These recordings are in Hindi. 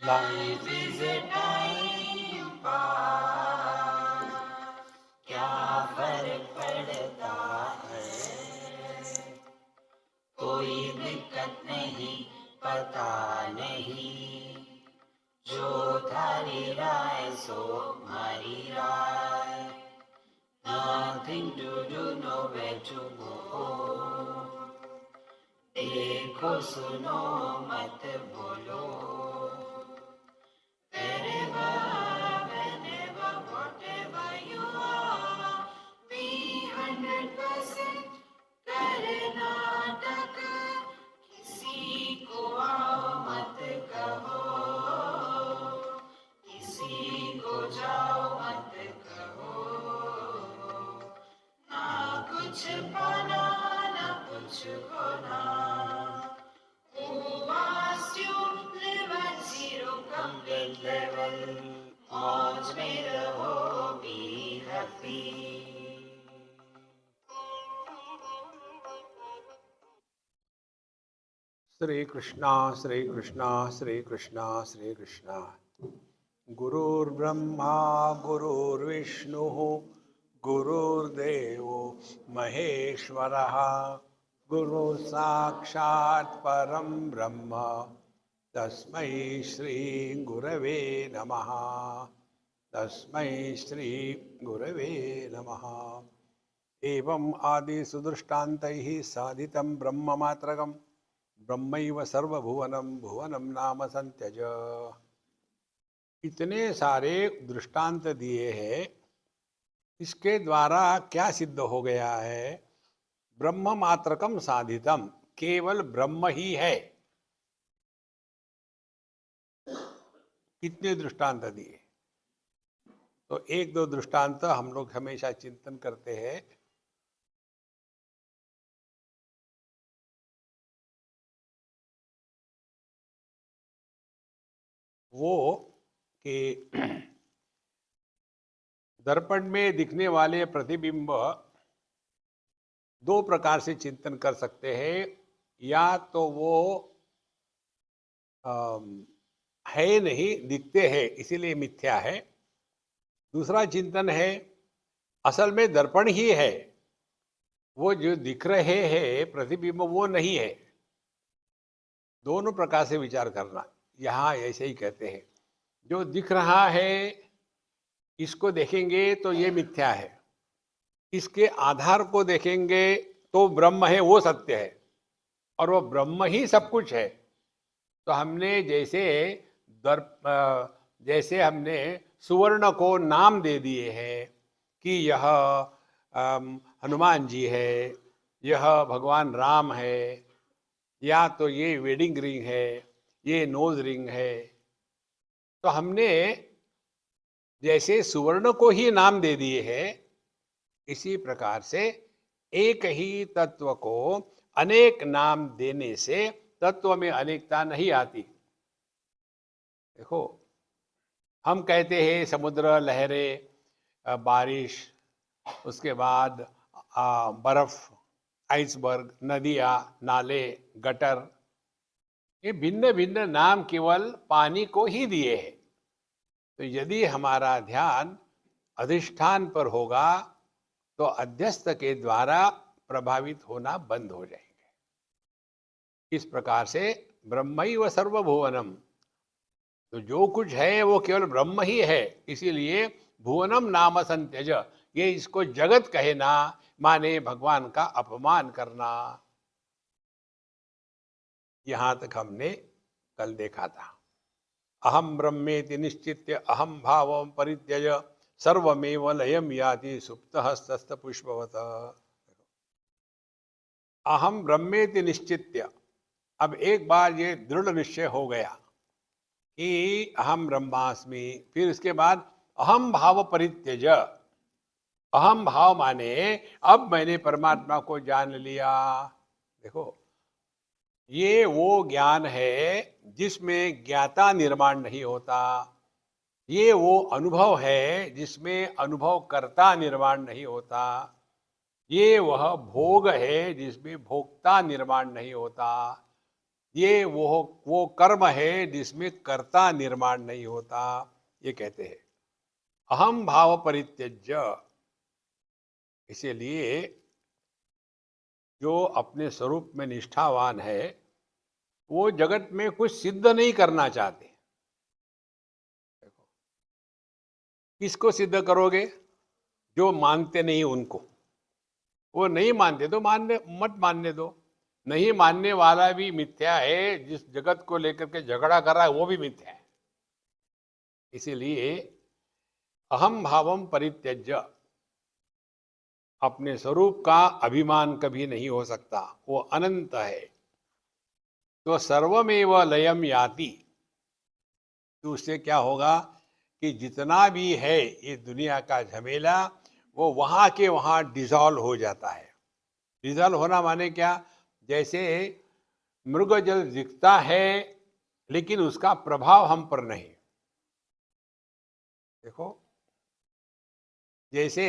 Life is a time pass, क्या फर्क पड़ता है, कोई दिक्कत नहीं, पता नहीं, जो थारी राय सो हमारी राय, nothing to do, nowhere to go, देखो सुनो मत बोलो, wherever, whenever, whatever you are, be 100% Karnataka, किसी को आओ मत कहो, किसी को जाओ मत कहो, ना कुछ पाना ना कुछ खोना, मौज में रहो, बी हैप्पी। श्री कृष्णा श्री कृष्णा श्री कृष्णा श्री कृष्णा। गुरुर्ब्रह्मा गुरुर्विष्णु गुरुर्देवो महेश्वरः, गुरु साक्षात् परं ब्रह्म, तस्मै श्री गुरवे नमः, तस्मै श्री गुरवे नमः। एवं आदि सुदृष्टान्तैः साधितं ब्रह्ममात्रकं, ब्रह्मैव सर्वभुवनं भुवनं नाम संत्यज। इतने सारे दृष्टांत दिए हैं, इसके द्वारा क्या सिद्ध हो गया है? ब्रह्म मात्रकम साधितम, केवल ब्रह्म ही है। कितने दृष्टांत दिए? तो एक दो दृष्टांत हम लोग हमेशा चिंतन करते हैं। वो कि दर्पण में दिखने वाले प्रतिबिंब दो प्रकार से चिंतन कर सकते हैं। या तो वो है नहीं, दिखते हैं इसीलिए मिथ्या है। दूसरा चिंतन है असल में दर्पण ही है, वो जो दिख रहे हैं प्रतिबिंब वो नहीं है। दोनों प्रकार से विचार करना, यहाँ ऐसे ही कहते हैं। जो दिख रहा है इसको देखेंगे तो ये मिथ्या है, इसके आधार को देखेंगे तो ब्रह्म है, वो सत्य है, और वो ब्रह्म ही सब कुछ है। तो हमने जैसे हमने सुवर्ण को नाम दे दिए हैं कि यह हनुमान जी है, यह भगवान राम है, या तो ये वेडिंग रिंग है, ये नोज रिंग है। तो हमने जैसे सुवर्ण को ही नाम दे दिए हैं, इसी प्रकार से एक ही तत्व को अनेक नाम देने से तत्व में अनेकता नहीं आती। देखो, हम कहते हैं समुद्र, लहरें, बारिश, उसके बाद बर्फ, आइसबर्ग, नदियाँ, नाले, गटर, ये भिन्न भिन्न नाम केवल पानी को ही दिए हैं। तो यदि हमारा ध्यान अधिष्ठान पर होगा तो अध्यस्त के द्वारा प्रभावित होना बंद हो जाएंगे। इस प्रकार से ब्रह्मैव सर्वभुवनम, तो जो कुछ है वो केवल ब्रह्म ही है, इसीलिए भुवनम नाम संत्यज, ये इसको जगत कहना माने भगवान का अपमान करना। यहां तक हमने कल देखा था। अहम ब्रह्मेति निश्चित्य अहम भाव परित्यज सर्वमेव लयम याति सुप्तः स्तस्त पुष्पवत। अहम ब्रह्मेति निश्चित्य, अब एक बार ये दृढ़ निश्चय हो गया कि अहम ब्रह्मास्मि, फिर इसके बाद अहम भाव परित्यज। अहम भाव माने अब मैंने परमात्मा को जान लिया। देखो, ये वो ज्ञान है जिसमें ज्ञाता निर्माण नहीं होता, ये वो अनुभव है जिसमें अनुभव कर्ता निर्माण नहीं होता, ये वह भोग है जिसमें भोक्ता निर्माण नहीं होता, ये वो कर्म है जिसमें कर्ता निर्माण नहीं होता, ये कहते हैं। अहम भाव परित्यज्य, इसीलिए जो अपने स्वरूप में निष्ठावान है वो जगत में कुछ सिद्ध नहीं करना चाहते। देखो, किसको सिद्ध करोगे? जो मानते नहीं उनको। वो नहीं मानते तो मत मानने दो। नहीं मानने वाला भी मिथ्या है, जिस जगत को लेकर के झगड़ा कर रहा है वो भी मिथ्या है। इसीलिए अहम भावम परित्यज्य, अपने स्वरूप का अभिमान कभी नहीं हो सकता, वो अनंत है। तो सर्वमेव लयम याति, तो उससे क्या होगा कि जितना भी है ये दुनिया का झमेला वो वहाँ के वहाँ डिसॉल्व हो जाता है। डिसॉल्व होना माने क्या? जैसे मृग जल दिखता है लेकिन उसका प्रभाव हम पर नहीं। देखो, जैसे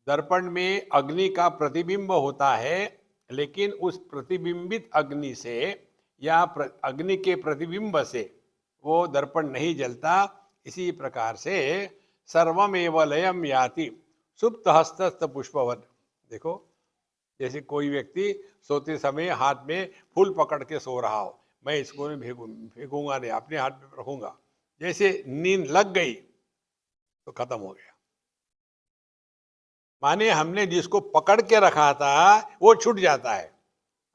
दर्पण में अग्नि का प्रतिबिंब होता है लेकिन उस प्रतिबिंबित अग्नि से या अग्नि के प्रतिबिंब से वो दर्पण नहीं जलता। इसी प्रकार से सर्वमेव लयम याति सुप्त हस्तस्थ पुष्पवत। देखो, जैसे कोई व्यक्ति सोते समय हाथ में फूल पकड़ के सो रहा हो, मैं इसको नहीं फेंकूंगा नहीं, अपने हाथ में रखूंगा, जैसे नींद लग गई तो खत्म हो गया। माने हमने जिसको पकड़ के रखा था वो छूट जाता है।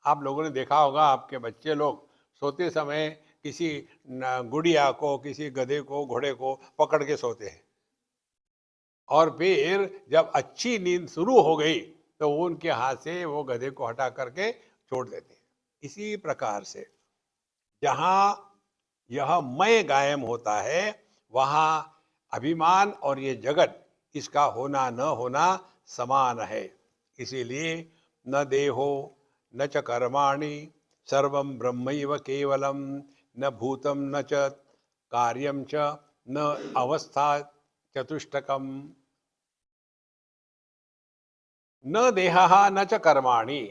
आप लोगों ने देखा होगा, आपके बच्चे लोग सोते समय किसी गुड़िया को, किसी गधे को, घोड़े को पकड़ के सोते हैं और फिर जब अच्छी नींद शुरू हो गई तो वो उनके हाथ से वो गधे को हटा करके छोड़ देते हैं। इसी प्रकार से जहाँ यह मैं गायब होता है वहाँ अभिमान और ये जगत, इसका होना न होना समान है। इसीलिए न देहो न च कर्माणि सर्वं ब्रह्मैव केवलम न भूतम न च कार्यम च न अवस्था चतुष्टकम न देहा न च कर्माणि।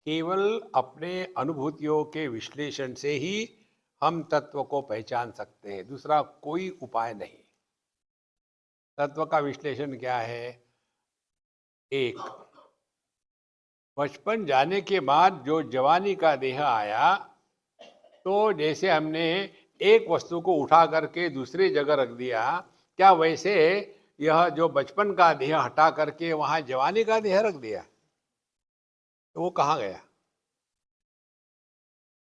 केवल अपने अनुभूतियों के विश्लेषण से ही हम तत्व को पहचान सकते हैं, दूसरा कोई उपाय नहीं। तत्व का विश्लेषण क्या है? एक, बचपन जाने के बाद जो जवानी का देह आया, तो जैसे हमने एक वस्तु को उठा करके दूसरी जगह रख दिया, क्या वैसे यह जो बचपन का देह हटा करके वहां जवानी का देह रख दिया? तो वो कहाँ गया?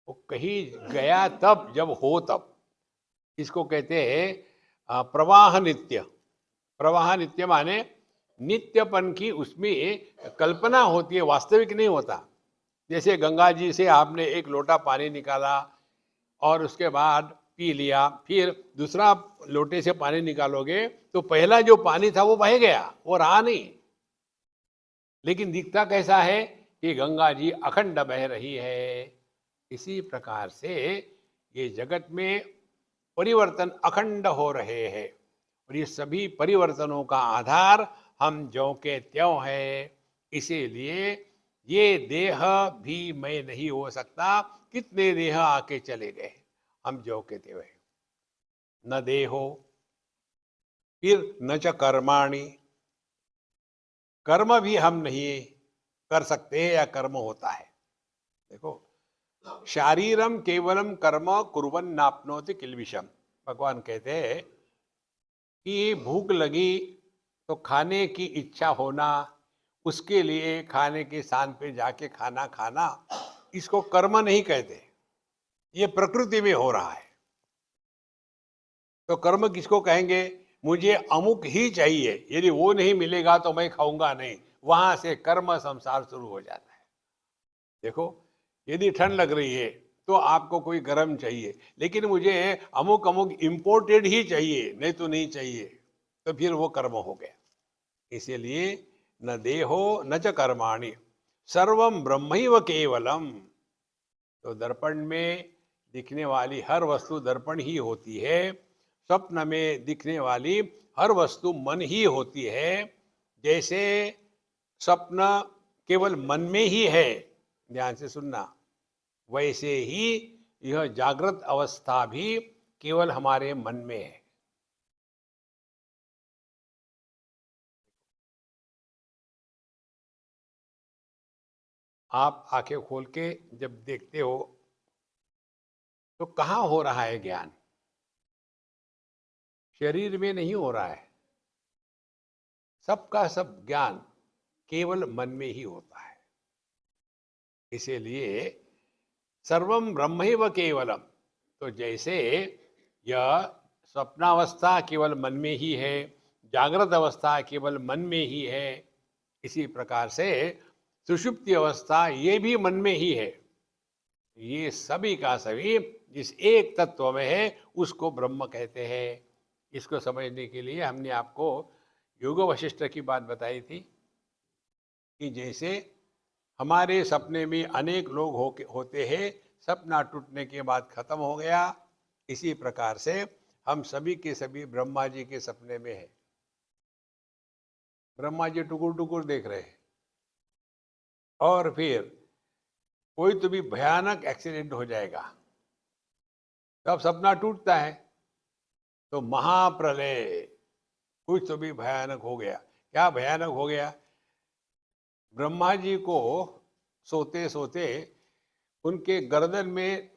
वो कहीं गया तब जब हो तब। इसको कहते हैं प्रवाह नित्य। प्रवाह नित्य माने नित्यपन की उसमें कल्पना होती है, वास्तविक नहीं होता। जैसे गंगा जी से आपने एक लोटा पानी निकाला और उसके बाद पी लिया, फिर दूसरा लोटे से पानी निकालोगे तो पहला जो पानी था वो बह गया, वो रहा नहीं। लेकिन दिखता कैसा है कि गंगा जी अखंड बह रही है। इसी प्रकार से ये जगत में परिवर्तन अखंड हो रहे हैं और ये सभी परिवर्तनों का आधार हम ज्यों के त्यों है। इसीलिए ये देह भी मैं नहीं हो सकता। कितने देह आके चले गए, हम ज्यों के त्यों है। न देहो, फिर न च कर्माणि, कर्म भी हम नहीं कर सकते या कर्म होता है। देखो, शारीरम केवलम कर्म कुर्वन् नाप्नोति किल्बिषम। भगवान कहते हैं कि भूख लगी तो खाने की इच्छा होना, उसके लिए खाने के स्थान पे जाके खाना खाना, इसको कर्म नहीं कहते, ये प्रकृति में हो रहा है। तो कर्म किसको कहेंगे? मुझे अमुक ही चाहिए, यदि वो नहीं मिलेगा तो मैं खाऊंगा नहीं, वहां से कर्म संसार शुरू हो जाता है। देखो, यदि ठंड लग रही है तो आपको कोई गर्म चाहिए, लेकिन मुझे अमुक अमुक इंपोर्टेड ही चाहिए, नहीं तो नहीं चाहिए, तो फिर वो कर्म हो गया। इसीलिए न देहो न च कर्माणि सर्वम ब्रह्मैव केवलम। तो दर्पण में दिखने वाली हर वस्तु दर्पण ही होती है, स्वप्न में दिखने वाली हर वस्तु मन ही होती है। जैसे स्वप्न केवल मन में ही है, ध्यान से सुनना, वैसे ही यह जागृत अवस्था भी केवल हमारे मन में है। आप आंखें खोल के जब देखते हो तो कहाँ हो रहा है ज्ञान? शरीर में नहीं हो रहा है। सबका सब ज्ञान केवल मन में ही होता है। इसीलिए सर्वम ब्रह्मैव केवलम, तो जैसे यह स्वप्नावस्था केवल मन में ही है, जागृत अवस्था केवल मन में ही है, इसी प्रकार से सुषुप्ति अवस्था ये भी मन में ही है। ये सभी का सभी जिस एक तत्व में है उसको ब्रह्म कहते हैं। इसको समझने के लिए हमने आपको योग वशिष्ठ की बात बताई थी कि जैसे हमारे सपने में अनेक लोग होते हैं, सपना टूटने के बाद खत्म हो गया, इसी प्रकार से हम सभी के सभी ब्रह्मा जी के सपने में है। ब्रह्मा जी टुकुर टुकुर देख रहे हैं और फिर कोई तो भी भयानक एक्सीडेंट हो जाएगा, तब सपना टूटता है तो महाप्रलय, कुछ तो भी भयानक हो गया। क्या भयानक हो गया? ब्रह्मा जी को सोते सोते उनके गर्दन में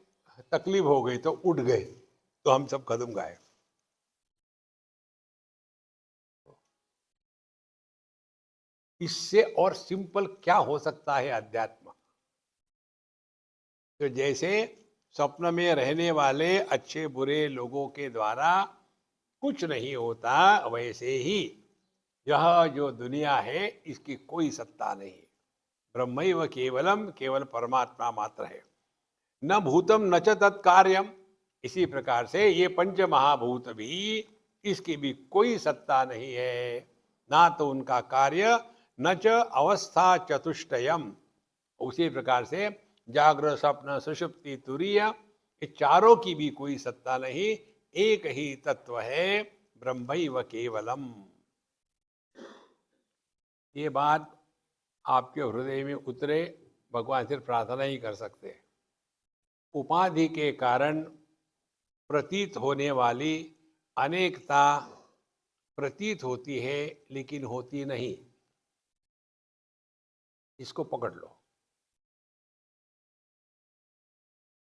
तकलीफ हो गई तो उठ गए, तो हम सब कदम गाए। इससे और सिंपल क्या हो सकता है अध्यात्म? तो जैसे स्वप्न में रहने वाले अच्छे बुरे लोगों के द्वारा कुछ नहीं होता, वैसे ही यह जो दुनिया है इसकी कोई सत्ता नहीं। ब्रह्मैव केवलम, केवल परमात्मा मात्र है। न भूतम न च तत्कार्यम, इसी प्रकार से ये पंच महाभूत भी, इसकी भी कोई सत्ता नहीं है, ना तो उनका कार्य, न च अवस्था चतुष्टयम। उसी प्रकार से जागृत स्वप्न सुषुप्ति तुरीय, ये चारों की भी कोई सत्ता नहीं, एक ही तत्व है, ब्रह्मैव केवलम। ये बात आपके हृदय में उतरे, भगवान सिर्फ प्रार्थना ही कर सकते हैं। उपाधि के कारण प्रतीत होने वाली अनेकता प्रतीत होती है लेकिन होती नहीं, इसको पकड़ लो।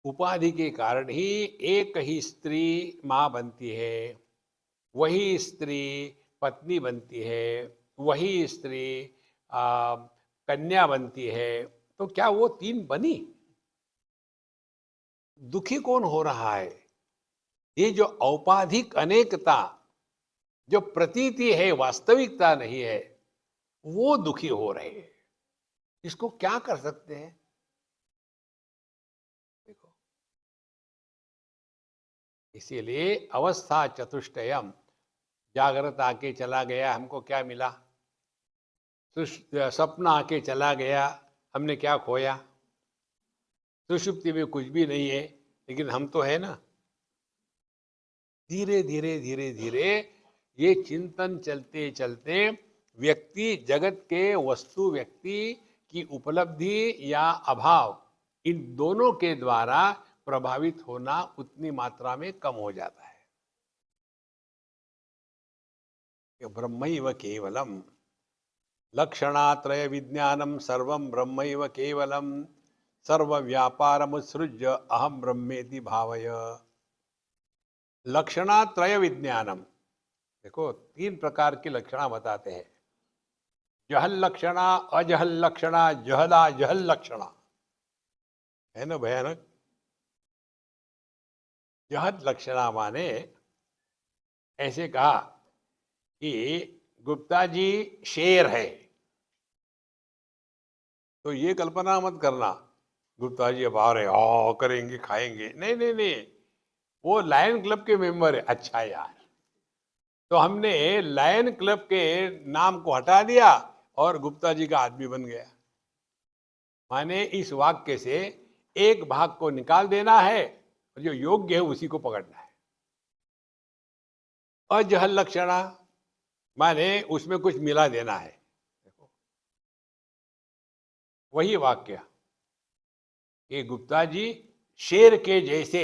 उपाधि के कारण ही एक ही स्त्री मां बनती है, वही स्त्री पत्नी बनती है, वही स्त्री कन्या बनती है, तो क्या वो तीन बनी? दुखी कौन हो रहा है? ये जो औपाधिक अनेकता, जो प्रतीति है, वास्तविकता नहीं है, वो दुखी हो रहे हैं। इसको क्या कर सकते हैं? देखो, इसीलिए अवस्था चतुष्टयम, जागृत आके चला गया, हमको क्या मिला? सपना आके चला गया, हमने क्या खोया? सुषुप्ति में कुछ भी नहीं है, लेकिन हम तो है ना। धीरे धीरे धीरे धीरे ये चिंतन चलते चलते व्यक्ति जगत के वस्तु व्यक्ति की उपलब्धि या अभाव, इन दोनों के द्वारा प्रभावित होना उतनी मात्रा में कम हो जाता है। ब्रह्मैव केवलम, लक्षणात्रय विज्ञानम सर्वम ब्रह्मैव केवलम, सर्व व्यापारमुत्सृज्य अहम ब्रह्मेति भावय। लक्षणात्रय विज्ञानम, देखो तीन प्रकार की लक्षणा बताते हैं। जहल लक्षणा, अजहल लक्षणा, जहला जहल लक्षणा, है ना भयानक। जहल लक्षणा माने ऐसे कहा कि गुप्ता जी शेर है, तो ये कल्पना मत करना गुप्ता जी अब आ रहे हैं, करेंगे खाएंगे, नहीं नहीं नहीं, वो लायन क्लब के मेंबर है। अच्छा यार, तो हमने लायन क्लब के नाम को हटा दिया और गुप्ता जी का आदमी बन गया। माने इस वाक्य से एक भाग को निकाल देना है और जो योग्य है उसी को पकड़ना है। अजहल लक्षणा माने उसमें कुछ मिला देना है। देखो वही वाक्य कि गुप्ता जी शेर के जैसे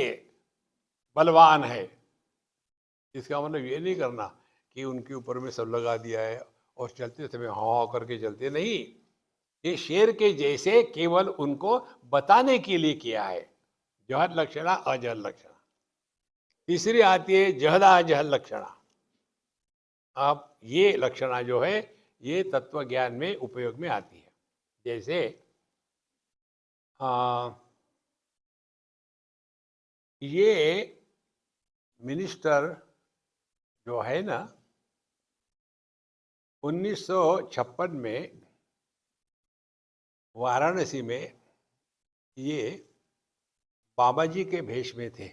बलवान है। इसका मतलब ये नहीं करना कि उनके ऊपर में सब लगा दिया है और चलते समय हाँ करके चलते नहीं। ये शेर के जैसे केवल उनको बताने के लिए किया है। जहद लक्षणा अजहद लक्षणा। तीसरी आती है जहदा जहद लक्षणा। अब ये लक्षणा जो है ये तत्व ज्ञान में उपयोग में आती है। जैसे ये मिनिस्टर जो है ना 1956 में वाराणसी में ये बाबा जी के भेष में थे।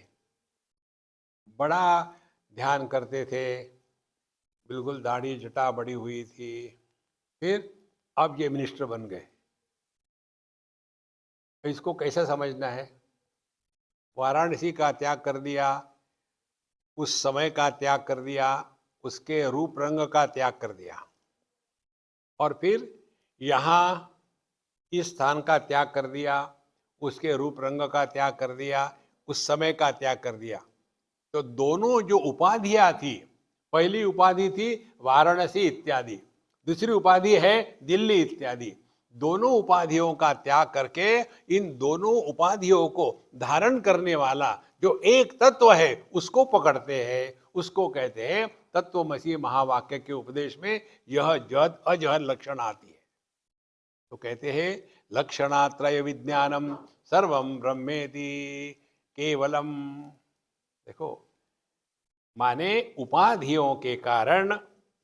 बड़ा ध्यान करते थे, बिल्कुल दाढ़ी जटा बड़ी हुई थी। फिर अब ये मिनिस्टर बन गए। इसको कैसे समझना है? वाराणसी का त्याग कर दिया, उस समय का त्याग कर दिया, उसके रूप रंग का त्याग कर दिया, और फिर यहाँ इस स्थान का त्याग कर दिया, उसके रूप रंग का त्याग कर दिया, उस समय का त्याग कर दिया। तो दोनों जो उपाधियां थी, पहली उपाधि थी वाराणसी इत्यादि, दूसरी उपाधि है दिल्ली इत्यादि। दोनों उपाधियों का त्याग करके इन दोनों उपाधियों को धारण करने वाला जो एक तत्व है उसको पकड़ते हैं। उसको कहते हैं तत्वमसी महावाक्य के उपदेश में यह जद अजहद लक्षण आती है। तो कहते हैं लक्षणात्रय विज्ञानम सर्वम ब्रह्मेति केवलम। देखो, माने उपाधियों के कारण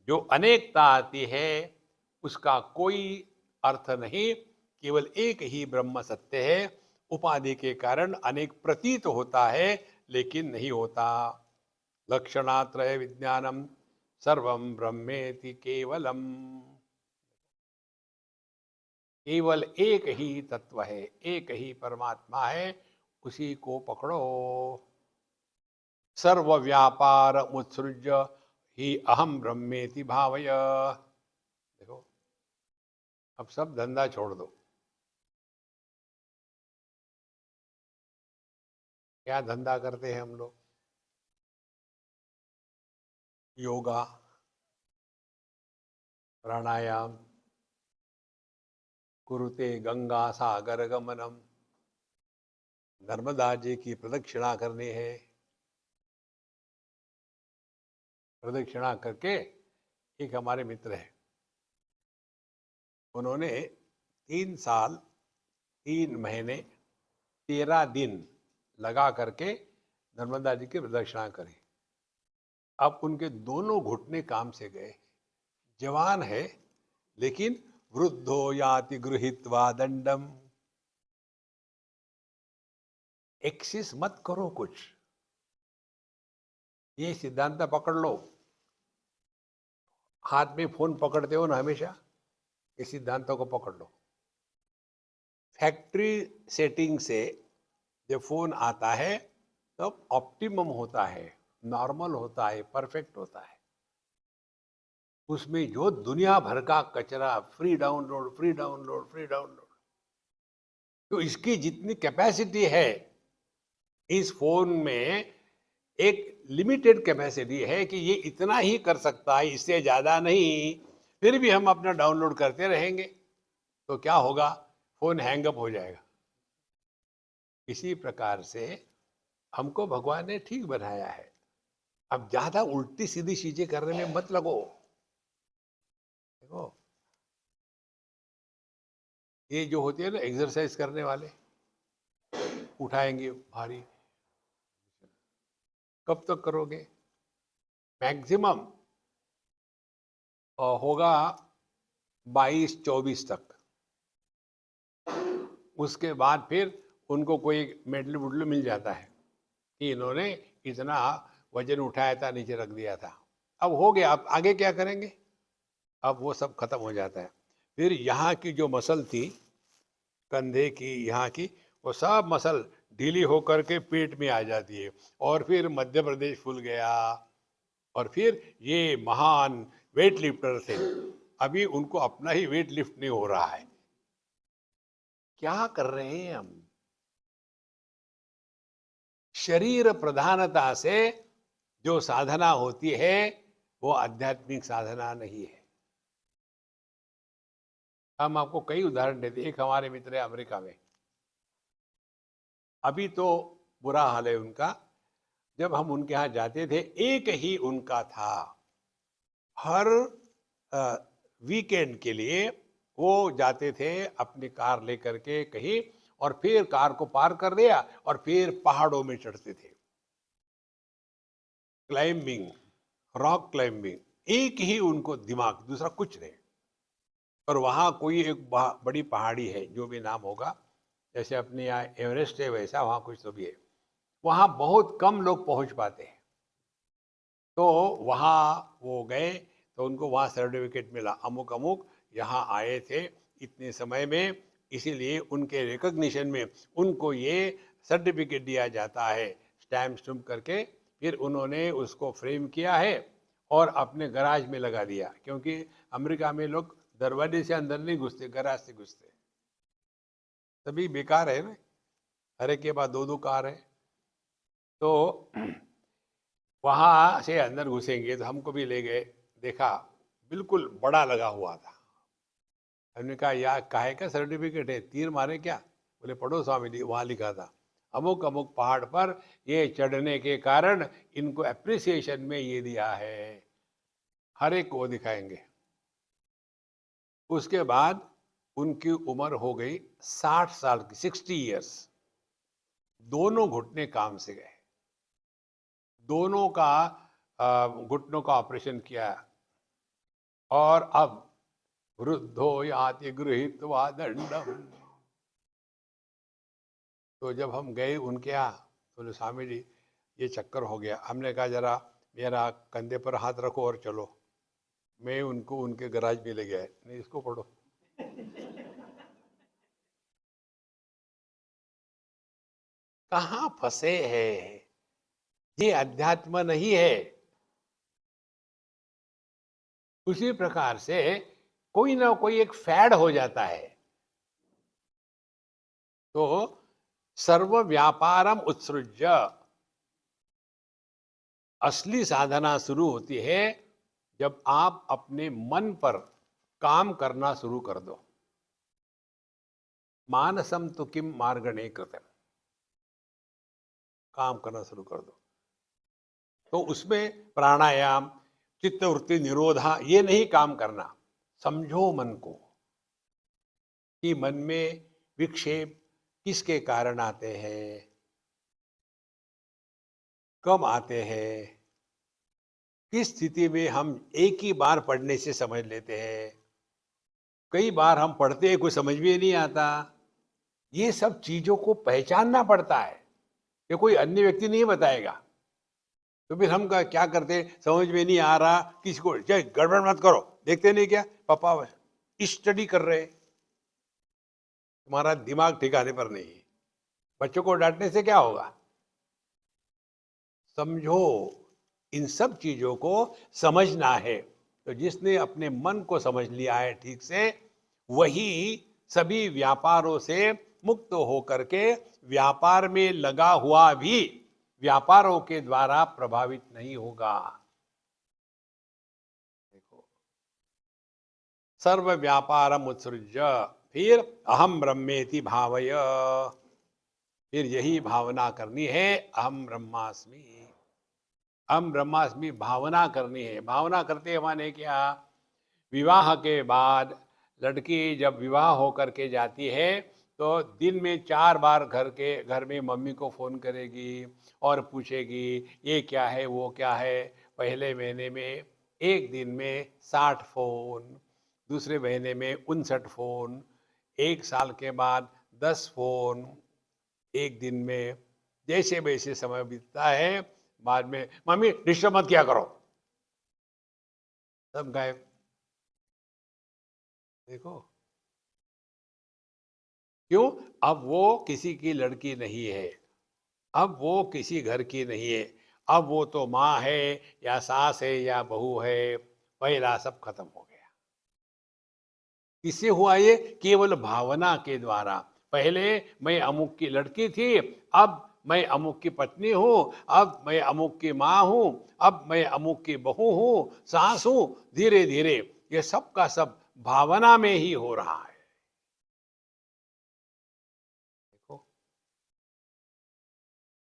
जो अनेकता आती है उसका कोई अर्थ नहीं, केवल एक ही ब्रह्म सत्य है। उपाधि के कारण अनेक प्रतीत होता है लेकिन नहीं होता। लक्षणात्रय विज्ञानम सर्वम ब्रह्मेति केवलम। केवल एक ही तत्व है, एक ही परमात्मा है, उसी को पकड़ो। सर्व व्यापार उत्सृज्य ही अहम ब्रह्मेति भावय। देखो, अब सब धंधा छोड़ दो। क्या धंधा करते हैं हम लोग? योगा, प्राणायाम, कुरुते गंगा सागर गमनम, नर्मदा जी की प्रदक्षिणा करनी है। प्रदक्षिणा करके एक हमारे मित्र है, उन्होंने 3 साल 3 महीने 13 दिन लगा करके नर्मदा जी की प्रदक्षिणा करी। अब उनके दोनों घुटने काम से गए। जवान है लेकिन वृद्धो याति गृहीत्वा दंडम। एक्सिस मत करो कुछ, ये सिद्धांत पकड़ लो। हाथ में फोन पकड़ते हो ना हमेशा, इस सिद्धांतों को पकड़ लो। फैक्ट्री सेटिंग से जब फोन आता है तब ऑप्टिमम होता है, नॉर्मल होता है, परफेक्ट होता है। उसमें जो दुनिया भर का कचरा, free download free download free download, तो इसकी जितनी कैपेसिटी है इस फोन में एक लिमिटेड कैपेसिटी है कि ये इतना ही कर सकता है, इससे ज़्यादा नहीं। फिर भी हम अपना डाउनलोड करते रहेंगे तो क्या होगा? फोन हैंगअप हो जाएगा। इसी प्रकार से हमको भगवान ने ठीक बनाया है। अब ज़्यादा उल्टी सीधी चीजें करने में मत लगो। देखो, ये जो होती है ना एक्सरसाइज करने वाले, उठाएंगे भारी, कब तक करोगे? मैक्सिमम होगा 22-24 तक। उसके बाद फिर उनको कोई मेडल वुडल मिल जाता है कि इन्होंने इतना वजन उठाया था, नीचे रख दिया था। अब हो गया, अब आगे क्या करेंगे? अब वो सब खत्म हो जाता है। फिर यहाँ की जो मसल थी, कंधे की, यहाँ की, वो सब मसल ढीली होकर के पेट में आ जाती है। और फिर मध्य प्रदेश फूल गया। और फिर ये महान वेट लिफ्टर थे, अभी उनको अपना ही वेट लिफ्ट नहीं हो रहा है। क्या कर रहे हैं हम? शरीर प्रधानता से जो साधना होती है वो आध्यात्मिक साधना नहीं है। हम आपको कई उदाहरण देते हैं। एक हमारे मित्र है अमेरिका में, अभी तो बुरा हाल है उनका। जब हम उनके यहाँ जाते थे, एक ही उनका था। हर वीकेंड के लिए वो जाते थे अपनी कार लेकर के कहीं, और फिर कार को पार कर दिया और फिर पहाड़ों में चढ़ते थे। क्लाइंबिंग, रॉक क्लाइंबिंग, एक ही उनको दिमाग, दूसरा कुछ नहीं। और वहाँ कोई एक बड़ी पहाड़ी है, जो भी नाम होगा, जैसे अपने यहाँ एवरेस्ट है वैसा वहाँ कुछ तो भी है। वहाँ बहुत कम लोग पहुँच पाते हैं। तो वहाँ वो गए तो उनको वहाँ सर्टिफिकेट मिला, अमुक अमुक यहाँ आए थे इतने समय में, इसीलिए उनके रिकॉग्निशन में उनको ये सर्टिफिकेट दिया जाता है, स्टैम्प स्टम्प करके। फिर उन्होंने उसको फ्रेम किया है और अपने गराज में लगा दिया, क्योंकि अमेरिका में लोग दरवाजे से अंदर नहीं घुसते, गराज से घुसते। सभी बेकार है ना, हर एक के पास दो दो कार है। तो वहाँ से अंदर घुसेंगे तो हमको भी ले गए, देखा बिल्कुल बड़ा लगा हुआ था। हमने कहा यार काहे का सर्टिफिकेट है, तीर मारे क्या? बोले पढ़ो स्वामी जी, वहाँ लिखा था अमुक अमुक पहाड़ पर ये चढ़ने के कारण इनको एप्रिसिएशन में ये दिया है। हर एक को दिखाएंगे। उसके बाद उनकी उम्र हो गई 60 साल की, 60 इयर्स। दोनों घुटने काम से गए, दोनों का घुटनों का ऑपरेशन किया, और अब वृद्धो याति गृहीत्वा दंडम। तो जब हम गए उनके यहाँ तो बोले स्वामी जी ये चक्कर हो गया। हमने कहा जरा मेरा कंधे पर हाथ रखो और चलो। मैं उनको उनके गराज में ले गया, नहीं इसको पढ़ो। कहाँ फंसे हैं? ये अध्यात्म नहीं है। उसी प्रकार से कोई ना कोई एक फैड हो जाता है। तो सर्व व्यापारम उत्सृज्य, असली साधना शुरू होती है जब आप अपने मन पर काम करना शुरू कर दो। मानसम तो किम मार्गणे कृतम, काम करना शुरू कर दो। तो उसमें प्राणायाम, चित्तवृत्ति निरोधा, ये नहीं काम करना। समझो मन को कि मन में विक्षेप किसके कारण आते हैं, कब आते हैं, किस स्थिति में हम एक ही बार पढ़ने से समझ लेते हैं, कई बार हम पढ़ते हैं कुछ समझ में नहीं आता। ये सब चीजों को पहचानना पड़ता है, ये कोई अन्य व्यक्ति नहीं बताएगा। तो फिर हम क्या करते, समझ में नहीं आ रहा, किसी को गड़बड़ मत करो, देखते नहीं क्या पापा स्टडी कर रहे, तुम्हारा दिमाग ठिकाने पर नहीं है। बच्चों को डांटने से क्या होगा? समझो, इन सब चीजों को समझना है। तो जिसने अपने मन को समझ लिया है ठीक से, वही सभी व्यापारों से मुक्त होकर के व्यापार में लगा हुआ भी व्यापारों के द्वारा प्रभावित नहीं होगा। देखो, सर्व व्यापारम उत्सृज्य, फिर अहम ब्रह्मेति भावय, फिर यही भावना करनी है, अहम ब्रह्मास्मि। अहम ब्रह्मास्मि भावना करनी है। भावना करते माने क्या? विवाह के बाद लड़की जब विवाह होकर के जाती है तो दिन में 4 बार घर में मम्मी को फ़ोन करेगी और पूछेगी ये क्या है वो क्या है। पहले महीने में एक दिन में 60 फ़ोन, दूसरे महीने में 59 फ़ोन, एक साल के बाद 10 फ़ोन एक दिन में। जैसे वैसे समय बीतता है, बाद में मम्मी डिस्टर्ब मत किया करो, सब गायब। देखो क्यों? अब वो किसी की लड़की नहीं है, अब वो किसी घर की नहीं है, अब वो तो माँ है या सास है या बहू है। पहला सब खत्म हो गया। किससे हुआ ये? केवल भावना के द्वारा। पहले मैं अमुक की लड़की थी, अब मैं अमुक की पत्नी हूँ, अब मैं अमुक की माँ हूँ, अब मैं अमुक की बहू हूँ, सास हूँ। धीरे धीरे ये सब का सब भावना में ही हो रहा है। देखो,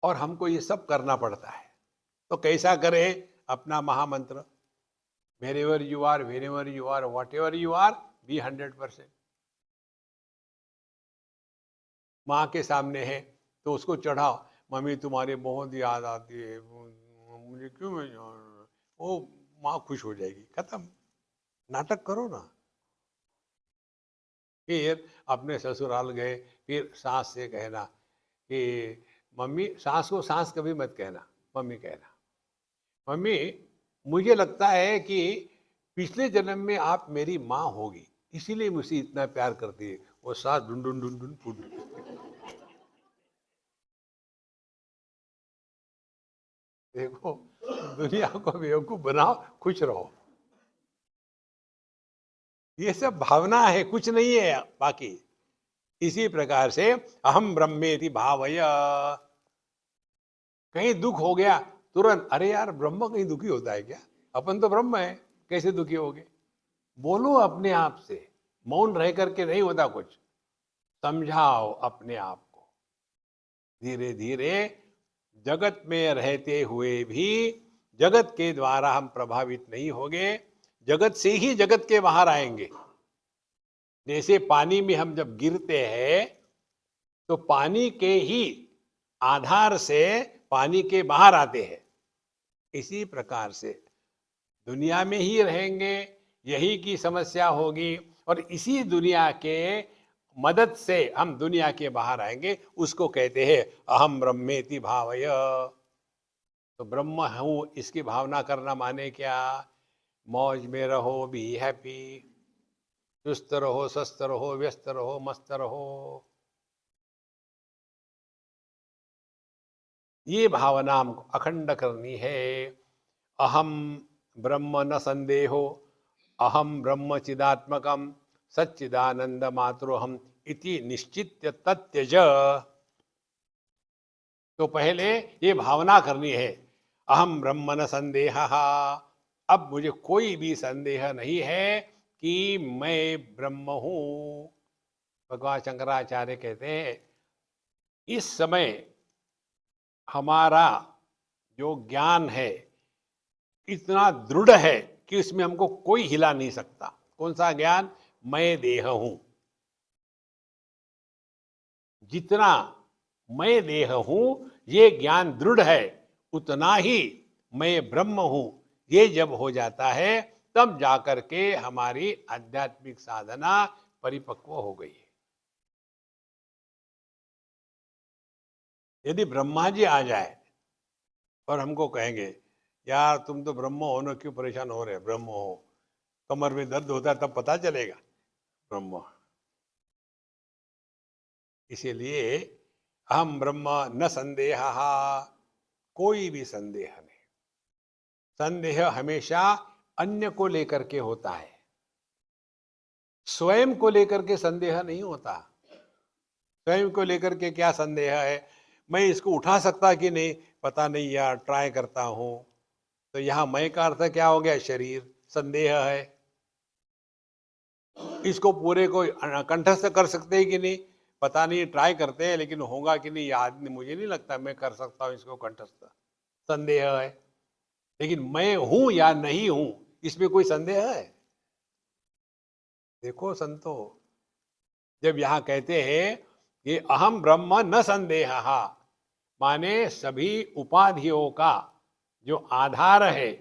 और हमको ये सब करना पड़ता है। तो कैसा करे? अपना महामंत्र, wherever you are, wherever you are, whatever you are, be 100%। माँ के सामने है तो उसको चढ़ाओ, मम्मी तुम्हारी बहुत याद आती है, मुझे क्यों नहीं जाना? वो माँ खुश हो जाएगी, खत्म। नाटक करो ना। फिर अपने ससुराल गए, फिर सास से कहना कि मम्मी, सास को सास कभी मत कहना, मम्मी कहना, मम्मी मुझे लगता है कि पिछले जन्म में आप मेरी माँ होगी, इसीलिए मुझसे इतना प्यार करती है। वो सास ढूंढ ढूंढ ढूंढ ढूंढ फूट। देखो, दुनिया को बेवकूफ बनाओ, खुश रहो। ये सब भावना है, कुछ नहीं है बाकी। इसी प्रकार से अहम ब्रह्मेति भावय। कहीं दुख हो गया, तुरंत अरे यार, ब्रह्म कहीं दुखी होता है क्या? अपन तो ब्रह्म है, कैसे दुखी हो गए? बोलो अपने आप से, मौन रह करके नहीं होता कुछ। समझाओ अपने आप को। धीरे धीरे जगत में रहते हुए भी जगत के द्वारा हम प्रभावित नहीं होंगे, जगत से ही जगत के बाहर आएंगे। जैसे पानी में हम जब गिरते हैं तो पानी के ही आधार से पानी के बाहर आते हैं। इसी प्रकार से दुनिया में ही रहेंगे, यही की समस्या होगी, और इसी दुनिया के मदद से हम दुनिया के बाहर आएंगे। उसको कहते हैं अहम ब्रह्मेति भावय। तो ब्रह्म हूं इसकी भावना करना माने क्या? मौज में रहो, बी हैप्पी, चुस्त रहो, स्वस्थ रहो, व्यस्त रहो, मस्त रहो। ये भावना हमको अखंड करनी है। अहम ब्रह्म न संदेहो, अहम ब्रह्म चिदात्मकम सच्चिदानंद मातृहम इति निश्चित्य तत्यज। तो पहले ये भावना करनी है, अहम ब्रह्म न संदेह। अब मुझे कोई भी संदेह नहीं है कि मैं ब्रह्म हूं। भगवान शंकराचार्य कहते हैं, इस समय हमारा जो ज्ञान है इतना दृढ़ है कि इसमें हमको कोई हिला नहीं सकता। कौन सा ज्ञान? मैं देह हूं। जितना मैं देह हूं ये ज्ञान दृढ़ है, उतना ही मैं ब्रह्म हूं ये जब हो जाता है, तब जाकर के हमारी आध्यात्मिक साधना परिपक्व हो गई है। यदि ब्रह्मा जी आ जाए और हमको कहेंगे, यार तुम तो ब्रह्म हो ना, क्यों परेशान हो रहे? ब्रह्म हो, कमर में दर्द होता है तब पता चलेगा ब्रह्म। इसीलिए हम ब्रह्म न संदेह, कोई भी संदेह नहीं। संदेह हमेशा अन्य को लेकर के होता है, स्वयं को लेकर के संदेह नहीं होता। स्वयं को लेकर के क्या संदेह है? मैं इसको उठा सकता कि नहीं, पता नहीं यार, ट्राई करता हूं। तो यहां मैं का अर्थ क्या हो गया? शरीर। संदेह है, इसको पूरे को कंठस्थ कर सकते हैं कि नहीं, पता नहीं, ट्राई करते हैं, लेकिन होगा कि नहीं याद नहीं, मुझे नहीं लगता मैं कर सकता हूं इसको कंठस्थ। संदेह है। लेकिन मैं हूं या नहीं हूं, इसमें कोई संदेह है? देखो संतो, जब यहां कहते हैं कि अहम ब्रह्म न संदेह, माने सभी उपाधियों का जो आधार है,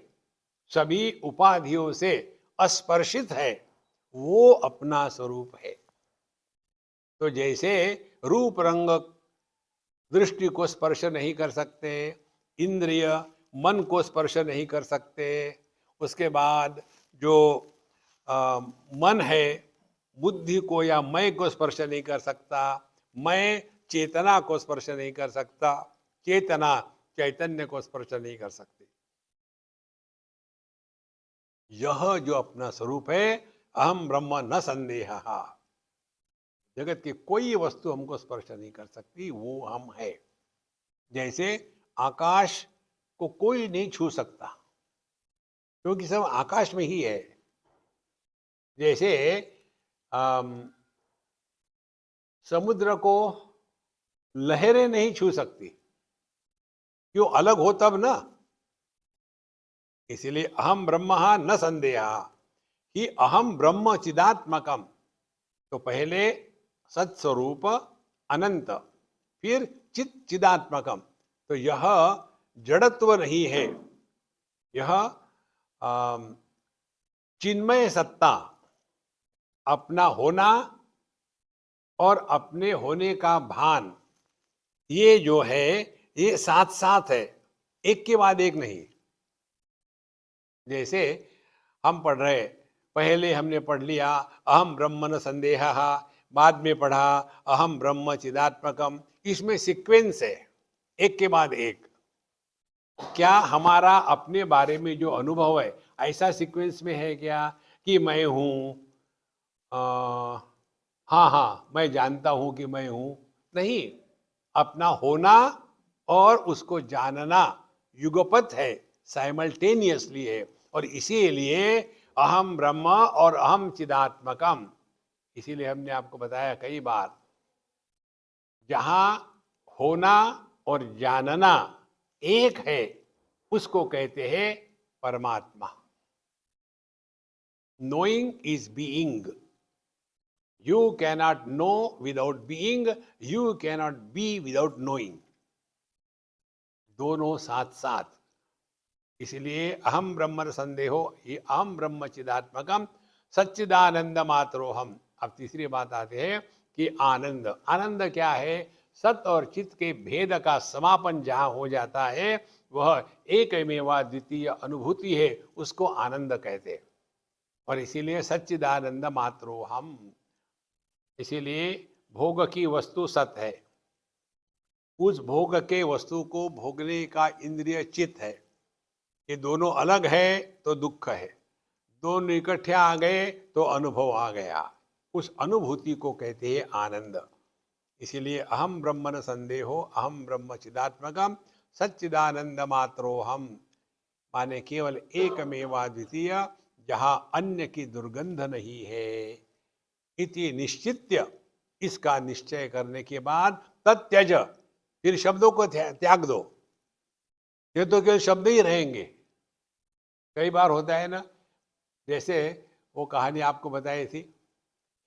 सभी उपाधियों से अस्पर्शित है, वो अपना स्वरूप है। तो जैसे रूप रंग दृष्टि को स्पर्श नहीं कर सकते, इंद्रिय मन को स्पर्श नहीं कर सकते, उसके बाद जो मन है बुद्धि को या मैं को स्पर्श नहीं कर सकता, मैं चेतना को स्पर्श नहीं कर सकता, चेतना चैतन्य को स्पर्श नहीं कर सकती। यह जो अपना स्वरूप है, अहम ब्रह्म न संदेह, जगत की कोई वस्तु हमको स्पर्श नहीं कर सकती, वो हम है। जैसे आकाश को कोई नहीं छू सकता, क्योंकि सब आकाश में ही है। जैसे अम, समुद्र को लहरें नहीं छू सकती, क्यों? अलग हो तब ना। इसीलिए अहम ब्रह्म न संदेह, कि अहम ब्रह्म चिदात्मकम। तो पहले सत्स्वरूप अनंत, फिर चित चिदात्मकम। तो यह जड़त्व नहीं है, यह चिन्मय सत्ता, अपना होना और अपने होने का भान, ये जो है ये साथ साथ है, एक के बाद एक नहीं। जैसे हम पढ़ रहे, पहले हमने पढ़ लिया अहम ब्रह्म न संदेहः, बाद में पढ़ा अहम ब्रह्म चिदात्मकम। इसमें सीक्वेंस है, एक के बाद एक। क्या हमारा अपने बारे में जो अनुभव है ऐसा सीक्वेंस में है क्या, कि मैं हूं, हाँ हाँ मैं जानता हूं कि मैं हूं? नहीं, अपना होना और उसको जानना युगपत है, साइमल्टेनियसली है। और इसीलिए अहम ब्रह्म और अहम चिदात्मकम। इसीलिए हमने आपको बताया कई बार, जहां होना और जानना एक है उसको कहते हैं परमात्मा। Knowing is being. You cannot know without being, you cannot be without knowing. दोनों साथ साथ। इसलिए अहम ब्रह्म संदेहो, ये अहम ब्रह्म चिदात्मकम सच्चिदानंद मात्रोहम। अब तीसरी बात आते हैं कि आनंद। आनंद क्या है? सत और चित के भेद का समापन जहां हो जाता है, वह एकमेवा द्वितीय अनुभूति है, उसको आनंद कहते हैं। और इसीलिए सच्चिदानंद मात्रोहम। इसीलिए भोग की वस्तु सत है, उस भोग के वस्तु को भोगने का इंद्रिय चित्त है। ये दोनों अलग है तो दुख है, दोनों इकट्ठे आ गए तो अनुभव आ गया। उस अनुभूति को कहते हैं आनंद। इसीलिए अहम ब्रह्म न संदेहो, अहम ब्रह्म चिदात्मकम सच्चिदानंद मात्रोहम, माने केवल एकमेवा द्वितीय, जहां अन्य की दुर्गंध नहीं है। इति निश्चित्य, इसका निश्चय करने के बाद तत्यज, फिर शब्दों को त्याग दो। ये तो केवल शब्द ही रहेंगे। कई बार होता है ना, जैसे वो कहानी आपको बताई थी,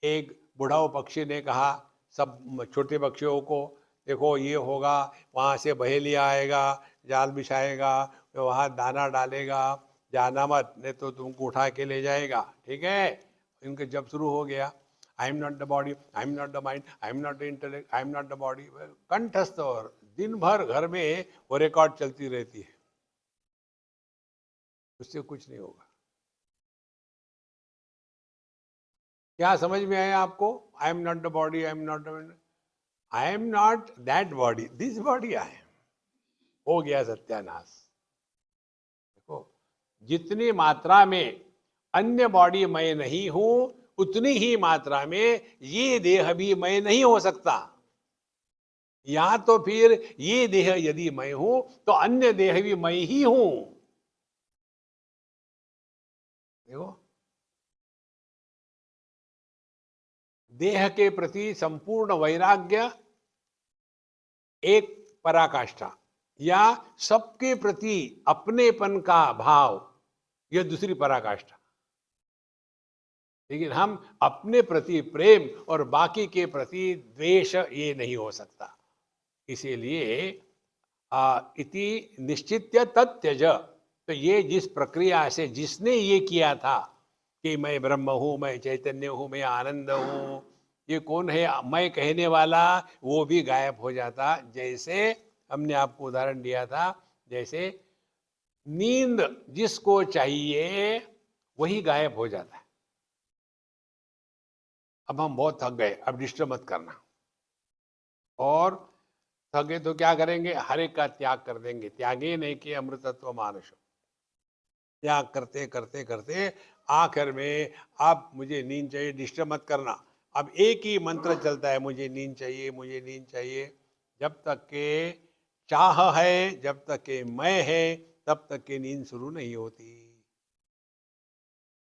एक बुढ़ाऊ पक्षी ने कहा सब छोटे पक्षियों को, देखो ये होगा, वहाँ से बहेलिया आएगा, जाल बिछाएगा, वहाँ दाना डालेगा, जाना मत नहीं तो तुमको उठा के ले जाएगा। ठीक है, इनके जब शुरू हो गया, I am not the body, I am not the mind, I am not the intellect, I am not the body, कंठस्थ, और दिन भर घर में वो रिकॉर्ड चलती रहती है, उससे कुछ नहीं होगा। क्या समझ में आया आपको? I am not the body, I am not the, I am not that body, this body I am. हो गया सत्यानाश। देखो, जितनी मात्रा में अन्य बॉडी मैं नहीं हूं, उतनी ही मात्रा में ये देह भी मैं नहीं हो सकता। या तो फिर ये देह यदि मैं हूं तो अन्य देह भी मैं ही हूं। देखो, देह के प्रति संपूर्ण वैराग्य एक पराकाष्ठा, या सबके प्रति अपनेपन का भाव यह दूसरी पराकाष्ठा। लेकिन हम अपने प्रति प्रेम और बाकी के प्रति द्वेष, ये नहीं हो सकता। इसीलिए इति निश्चित्य तत्यज। तो ये जिस प्रक्रिया से जिसने ये किया था कि मैं ब्रह्म हूँ, मैं चैतन्य हूँ, मैं आनंद हूँ, ये कौन है मैं कहने वाला, वो भी गायब हो जाता। जैसे हमने आपको उदाहरण दिया था, जैसे नींद जिसको चाहिए वही गायब हो जाता है। अब हम बहुत थक गए, अब डिस्टर्ब मत करना, और थके तो क्या करेंगे, हर एक का त्याग कर देंगे। त्यागे नहीं कि अमृतत्व मानुष। त्याग करते करते करते आखिर में आप मुझे नींद चाहिए, डिस्टर्ब मत करना। अब एक ही मंत्र चलता है, मुझे नींद चाहिए, मुझे नींद चाहिए, जब तक के चाह है, जब तक के मैं है, तब तक के नींद शुरू नहीं होती।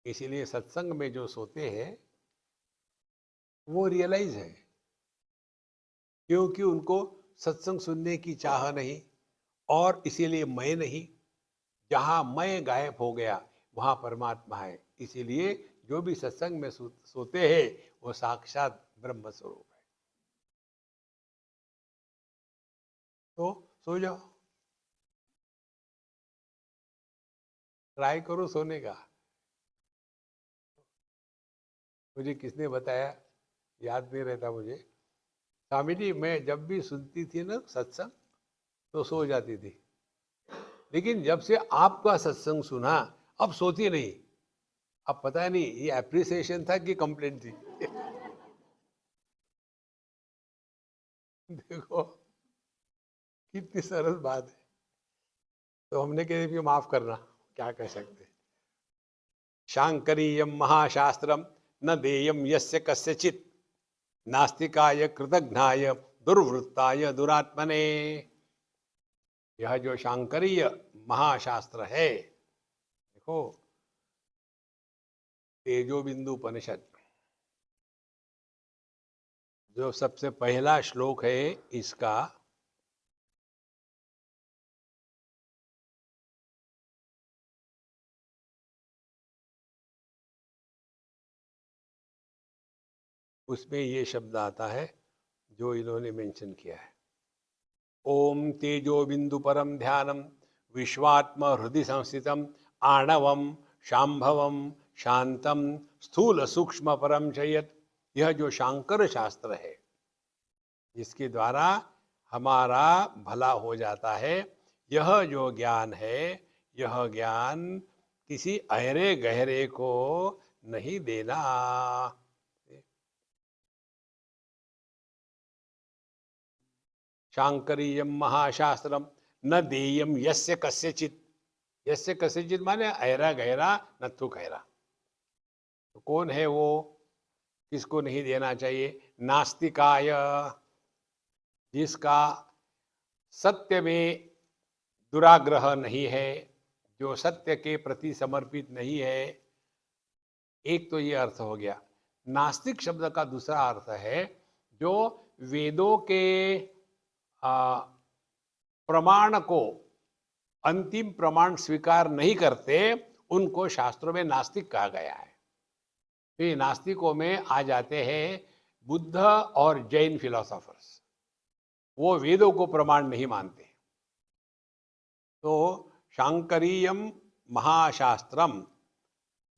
इसीलिए सत्संग में जो सोते हैं वो रियलाइज है, क्योंकि उनको सत्संग सुनने की चाह नहीं, और इसीलिए मैं नहीं। जहां मैं गायब हो गया वहां परमात्मा है। इसीलिए जो भी सत्संग में सोते हैं वो साक्षात ब्रह्म स्वरूप है। तो सो जाओ, ट्राई करो सोने का। मुझे किसने बताया, याद नहीं रहता मुझे। स्वामी जी, मैं जब भी सुनती थी ना सत्संग तो सो जाती थी, लेकिन जब से आपका सत्संग सुना अब सोती नहीं। अब पता नहीं ये अप्रिसिएशन था कि कंप्लेंट थी। देखो कितनी सरल बात है। तो हमने कह दिया माफ करना, क्या कह सकते। शांकरीयम महाशास्त्रम न देयम यस्य कस्यचित नास्तिकाय कृतघ्नाय दुर्वृत्ताय दुरात्मने। यह जो शांकरीय महाशास्त्र है, देखो तेजो बिंदु उपनिषद जो सबसे पहला श्लोक है इसका, उसमें ये शब्द आता है जो इन्होंने मेंशन किया है। ओम तेजो बिंदु परम ध्यानम विश्वात्म हृदय संस्थितम आणवम शांभवम शांतम स्थूल सूक्ष्म परम चयत। यह जो शांकर शास्त्र है जिसके द्वारा हमारा भला हो जाता है, यह जो ज्ञान है, यह ज्ञान किसी अहरे गहरे को नहीं देना। शांकरीयम महाशास्त्रम न देयम यस्य कस्यचित। यस्य कस्यचित माने अहरा गहरा नथु गहरा। तो कौन है वो, किसको नहीं देना चाहिए? नास्तिकाय, जिसका सत्य में दुराग्रह नहीं है, जो सत्य के प्रति समर्पित नहीं है। एक तो ये अर्थ हो गया। नास्तिक शब्द का दूसरा अर्थ है जो वेदों के प्रमाण को अंतिम प्रमाण स्वीकार नहीं करते, उनको शास्त्रों में नास्तिक कहा गया है। तो ये नास्तिकों में आ जाते हैं बुद्ध और जैन फिलोसोफर्स। वो वेदों को प्रमाण नहीं मानते। तो शांकरीयम महाशास्त्रम,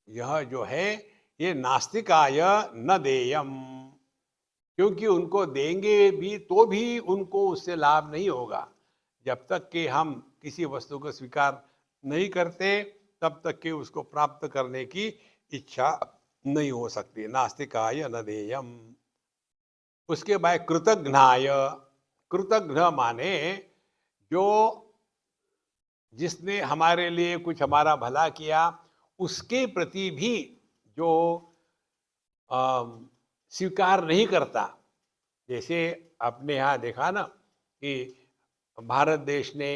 यह जो है ये नास्तिकाय न देयम, क्योंकि उनको देंगे भी तो भी उनको उससे लाभ नहीं होगा। जब तक कि हम किसी वस्तु को स्वीकार नहीं करते तब तक कि उसको प्राप्त करने की इच्छा नहीं हो सकती। नास्तिकाय न देयम। उसके बाद कृतघ्नाय। कृतघ्न माने जो जिसने हमारे लिए कुछ हमारा भला किया उसके प्रति भी जो स्वीकार नहीं करता। जैसे आपने यहाँ देखा ना कि भारत देश ने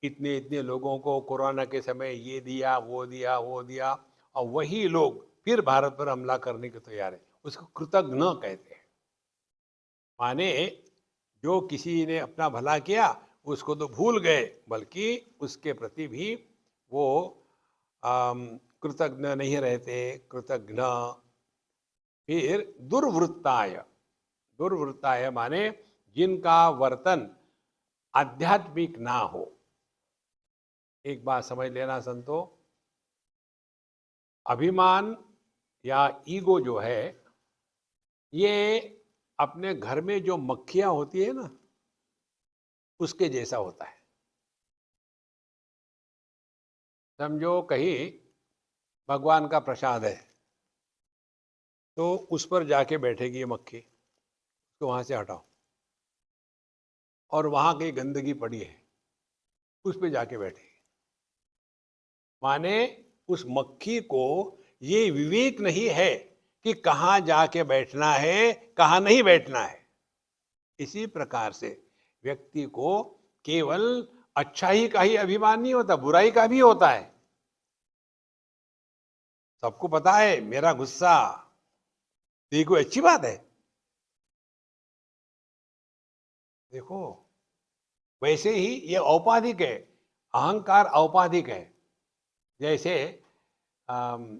इतने इतने लोगों को कोरोना के समय ये दिया वो दिया वो दिया, और वही लोग फिर भारत पर हमला करने को तैयार है। उसको कृतघ्न कहते हैं। माने जो किसी ने अपना भला किया उसको तो भूल गए, बल्कि उसके प्रति भी वो कृतज्ञ नहीं रहते, कृतघ्न। फिर दुर्वृत्ताय। दुर्वृत्ताय माने जिनका वर्तन आध्यात्मिक ना हो। एक बात समझ लेना संतो, अभिमान या ईगो जो है ये अपने घर में जो मक्खियां होती है ना उसके जैसा होता है। समझो कहीं भगवान का प्रसाद है तो उस पर जाके बैठेगी ये मक्खी, तो वहां से हटाओ। और वहां कहीं गंदगी पड़ी है उस पर जाके बैठेगी। माने उस मक्खी को ये विवेक नहीं है कि कहाँ जाके बैठना है कहाँ नहीं बैठना है। इसी प्रकार से व्यक्ति को केवल अच्छाई का ही अभिमान नहीं होता, बुराई का भी होता है। सबको पता है मेरा गुस्सा, तो ये कोई अच्छी बात है? देखो, वैसे ही ये औपाधिक है, अहंकार औपाधिक है। जैसे अम,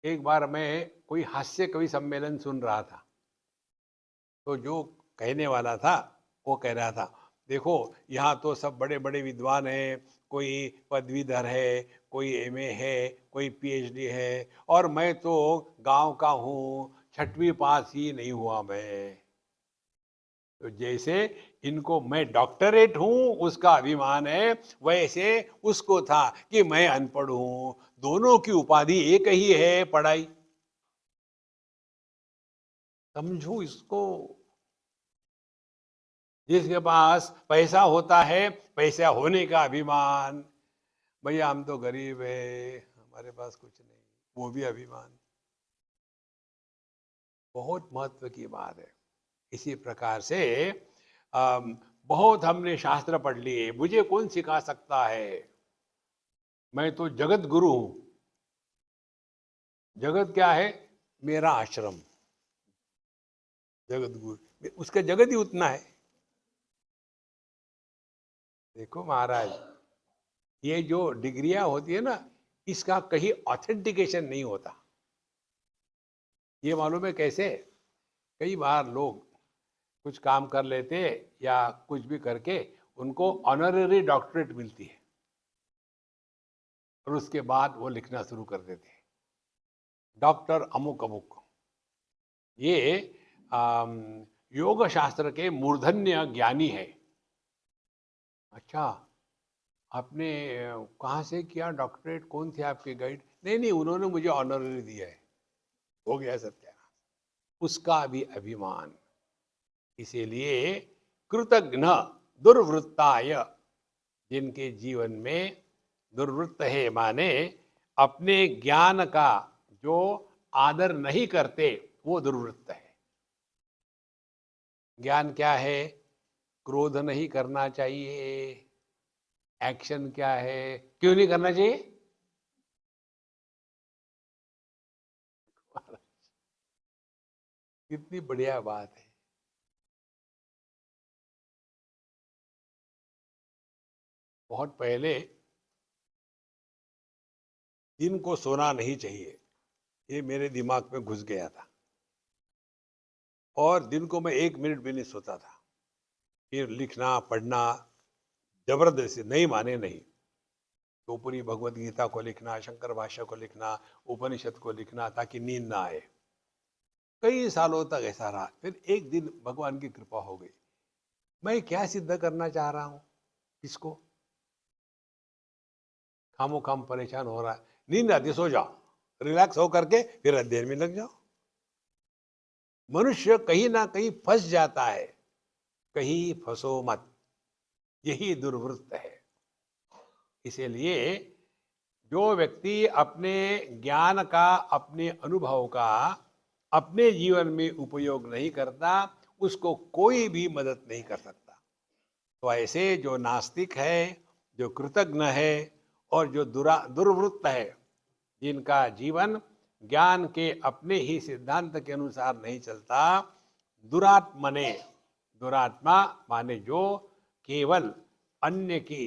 एक बार मैं कोई हास्य कवि सम्मेलन सुन रहा था, तो जो कहने वाला था वो कह रहा था, देखो यहाँ तो सब बड़े बड़े विद्वान हैं, कोई पदवीधर है, कोई एमए है, कोई पीएचडी है, और मैं तो गांव का हूँ, 6वीं पास ही नहीं हुआ मैं। तो जैसे इनको मैं डॉक्टरेट हूं उसका अभिमान है, वैसे उसको था कि मैं अनपढ़ हूं। दोनों की उपाधि एक ही है, पढ़ाई। समझो इसको। जिसके पास पैसा होता है, पैसा होने का अभिमान, भैया हम तो गरीब है, हमारे पास कुछ नहीं, वो भी अभिमान। बहुत महत्व की बात है। इसी प्रकार से बहुत हमने शास्त्र पढ़ लिए, मुझे कौन सिखा सकता है? मैं तो जगत गुरु हूं। जगत क्या है? मेरा आश्रम जगत गुरु, उसका जगत ही उतना है। देखो महाराज, ये जो डिग्रियां होती है ना, इसका कहीं ऑथेंटिकेशन नहीं होता। ये मालूम है कैसे? कई बार लोग कुछ काम कर लेते या कुछ भी करके उनको ऑनररी डॉक्टरेट मिलती है, और उसके बाद वो लिखना शुरू कर देते हैं, डॉक्टर अमुक अमुक। ये आम, योग शास्त्र के मूर्धन्य ज्ञानी है। अच्छा, आपने कहाँ से किया डॉक्टरेट? कौन थे आपके गाइड? नहीं नहीं, उन्होंने मुझे ऑनररी दिया है। हो गया सत्यानाश। उसका भी अभिमान। इसीलिए कृतघ्न दुर्वृत्ताय, जिनके जीवन में दुर्वृत्त है, माने अपने ज्ञान का जो आदर नहीं करते, वो दुर्वृत्त है। ज्ञान क्या है? क्रोध नहीं करना चाहिए। एक्शन क्या है? क्यों नहीं करना चाहिए? कितनी बढ़िया बात है। बहुत पहले दिन को सोना नहीं चाहिए, ये मेरे दिमाग में घुस गया था, और दिन को मैं 1 मिनट भी नहीं सोता था। फिर लिखना पढ़ना जबरदस्ती, नहीं माने नहीं, तो पूरी भगवत गीता को लिखना, शंकर भाष्य को लिखना, उपनिषद को लिखना, ताकि नींद ना आए। कई सालों तक ऐसा रहा। फिर एक दिन भगवान की कृपा हो गई। मैं क्या सिद्ध करना चाह रहा हूं? किसको? खामो खाम परेशान हो रहा है, नींद आती, सो जाओ, रिलैक्स हो करके फिर अध्ययन में लग जाओ। मनुष्य कहीं ना कहीं फंस जाता है। कहीं फंसो मत, यही दुर्वृत्त है। इसीलिए जो व्यक्ति अपने ज्ञान का, अपने अनुभव का अपने जीवन में उपयोग नहीं करता, उसको कोई भी मदद नहीं कर सकता। तो ऐसे जो नास्तिक है, जो कृतज्ञ है, और जो दुर्वृत्त है, जिनका जीवन ज्ञान के अपने ही सिद्धांत के अनुसार नहीं चलता, दुरात्मने, दुरात्मा माने जो केवल अन्य की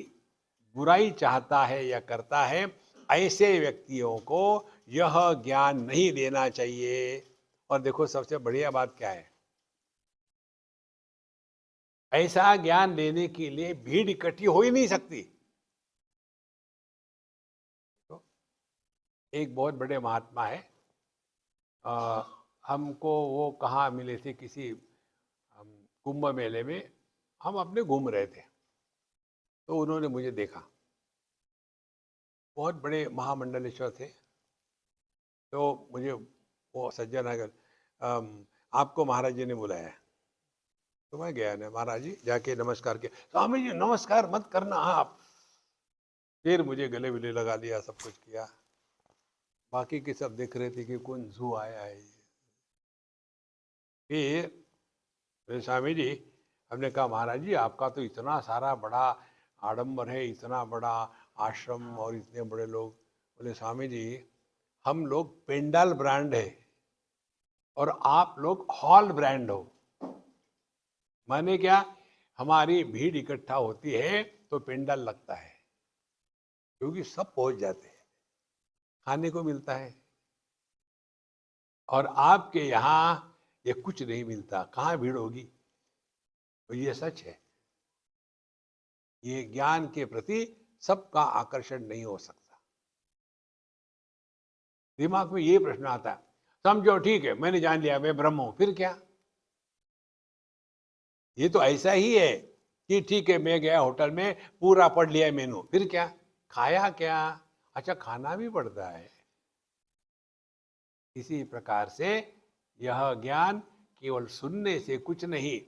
बुराई चाहता है या करता है, ऐसे व्यक्तियों को यह ज्ञान नहीं देना चाहिए। और देखो सबसे बढ़िया बात क्या है? ऐसा ज्ञान देने के लिए भीड़ इकट्ठी हो ही नहीं सकती। तो एक बहुत बड़े महात्मा है, हमको वो कहाँ मिले थे, किसी कुंभ मेले में हम अपने घूम रहे थे, तो उन्होंने मुझे देखा। बहुत बड़े महामंडलेश्वर थे। तो मुझे वो सज्जन अगर आपको महाराज जी ने बुलाया है, तो मैं गया ना, महाराज जी जाके नमस्कार किया। स्वामी जी नमस्कार मत करना आप। फिर मुझे गले विले लगा लिया, सब कुछ किया। बाकी के सब देख रहे थे कि कौन जू आया है। फिर स्वामी जी हमने कहा महाराज जी आपका तो इतना सारा बड़ा आडंबर है, इतना बड़ा आश्रम और इतने बड़े लोग। बोले स्वामी जी हम लोग पेंडाल ब्रांड है और आप लोग हॉल ब्रांड हो। माने क्या, हमारी भीड़ इकट्ठा होती है तो पेंडाल लगता है, क्योंकि सब पहुंच जाते हैं, खाने को मिलता है। और आपके यहाँ ये कुछ नहीं मिलता, कहाँ भीड़ होगी। तो ये सच है, ये ज्ञान के प्रति सबका आकर्षण नहीं हो सकता। दिमाग में ये प्रश्न आता है, समझो ठीक है मैंने जान लिया मैं ब्रह्म हूं, फिर क्या। ये तो ऐसा ही है कि ठीक है मैं गया होटल में, पूरा पढ़ लिया मेनू, फिर क्या, खाया क्या। अच्छा खाना भी पड़ता है। इसी प्रकार से यह ज्ञान केवल सुनने से कुछ नहीं,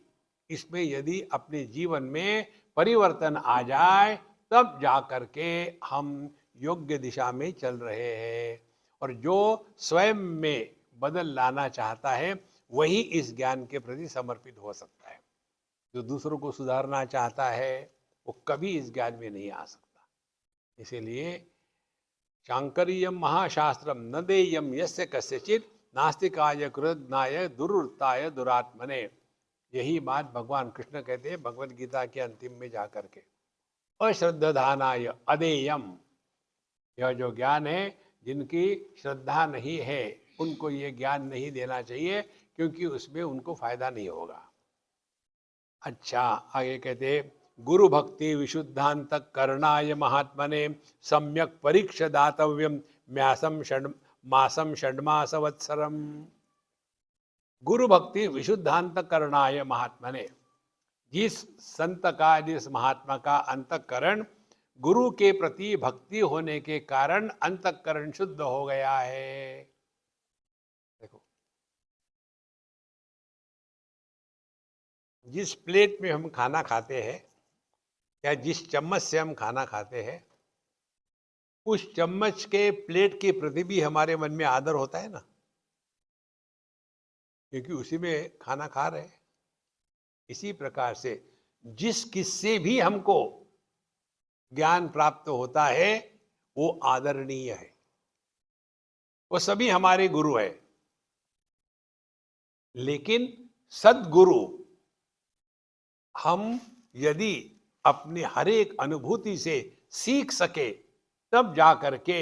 इसमें यदि अपने जीवन में परिवर्तन आ जाए तब जाकर के हम योग्य दिशा में चल रहे हैं। और जो स्वयं में बदल लाना चाहता है वही इस ज्ञान के प्रति समर्पित हो सकता है। जो दूसरों को सुधारना चाहता है वो कभी इस ज्ञान में नहीं आ सकता। इसीलिए शांकरीयम महाशास्त्रम न देयम यस्य कस्यचित नास्तिकाय कृतज्ञाय दुर्वृत्ताय दुरात्मने। यही बात भगवान कृष्ण कहते हैं भगवत गीता के अंतिम में जाकर के, अश्रद्धानाय अदेयम। यह जो ज्ञान है जिनकी श्रद्धा नहीं है उनको ये ज्ञान नहीं देना चाहिए, क्योंकि उसमें उनको फायदा नहीं होगा। अच्छा आगे कहते गुरु भक्ति विशुद्धांत करणाय महात्मने सम्यक परीक्ष दातव्यम मासम षण्मास वत्सरम। गुरु भक्ति विशुद्धांत करणाय महात्मने, जिस संत का, जिस महात्मा का अंतःकरण गुरु के प्रति भक्ति होने के कारण अंतःकरण शुद्ध हो गया है। देखो जिस प्लेट में हम खाना खाते हैं या जिस चम्मच से हम खाना खाते हैं, उस चम्मच के प्लेट के प्रति भी हमारे मन में आदर होता है ना, क्योंकि उसी में खाना खा रहे हैं। इसी प्रकार से जिस किससे भी हमको ज्ञान प्राप्त होता है वो आदरणीय है, वो सभी हमारे गुरु है। लेकिन सद्गुरु हम यदि अपनी हर एक अनुभूति से सीख सके तब जाकर के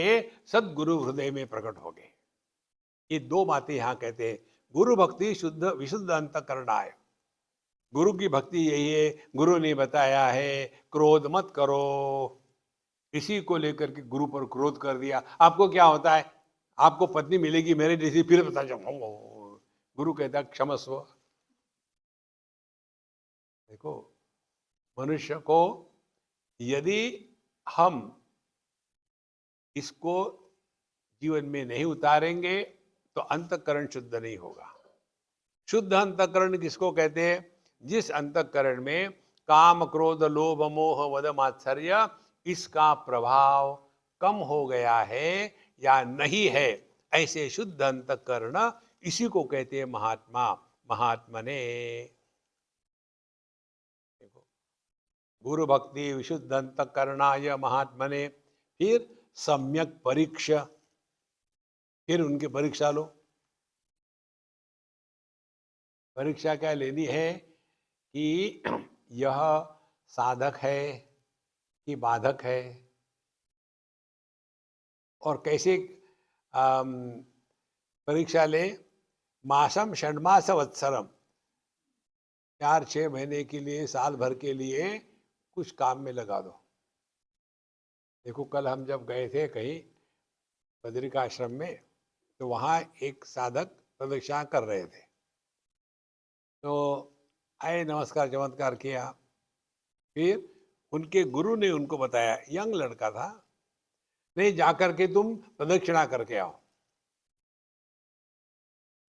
सद्गुरु हृदय में प्रकट हो गए। ये दो बातें यहां कहते हैं, गुरु भक्ति शुद्ध विशुद्ध अंतःकरणाय। गुरु की भक्ति यही है, गुरु ने बताया है क्रोध मत करो। इसी को लेकर के गुरु पर क्रोध कर दिया, आपको क्या होता है, आपको पत्नी मिलेगी मेरे जैसी, फिर बता जाऊंगा। गुरु कहता क्षमस्व। देखो मनुष्य को यदि हम इसको जीवन में नहीं उतारेंगे तो अंतःकरण शुद्ध नहीं होगा। शुद्ध अंतःकरण किसको कहते हैं, जिस अंतःकरण में काम क्रोध लोभ मोह मद मात्सर्य इसका प्रभाव कम हो गया है या नहीं है, ऐसे शुद्ध अंतःकरण इसी को कहते हैं महात्मा, महात्मने। गुरु भक्ति विशुद्ध अंतःकरणाय महात्मने, फिर सम्यक परीक्ष, फिर उनकी परीक्षा लो। परीक्षा क्या लेनी है कि यह साधक है कि बाधक है, और कैसे परीक्षा ले। मासम षण्मास वत्सरम, 4-6 महीने के लिए, साल भर के लिए कुछ काम में लगा दो। देखो कल हम जब गए थे कहीं बद्रिकाश्रम में, तो वहाँ एक साधक प्रदक्षिणा कर रहे थे, तो आए नमस्कार चमत्कार किया। फिर उनके गुरु ने उनको बताया, यंग लड़का था, नहीं जाकर के तुम प्रदक्षिणा करके आओ।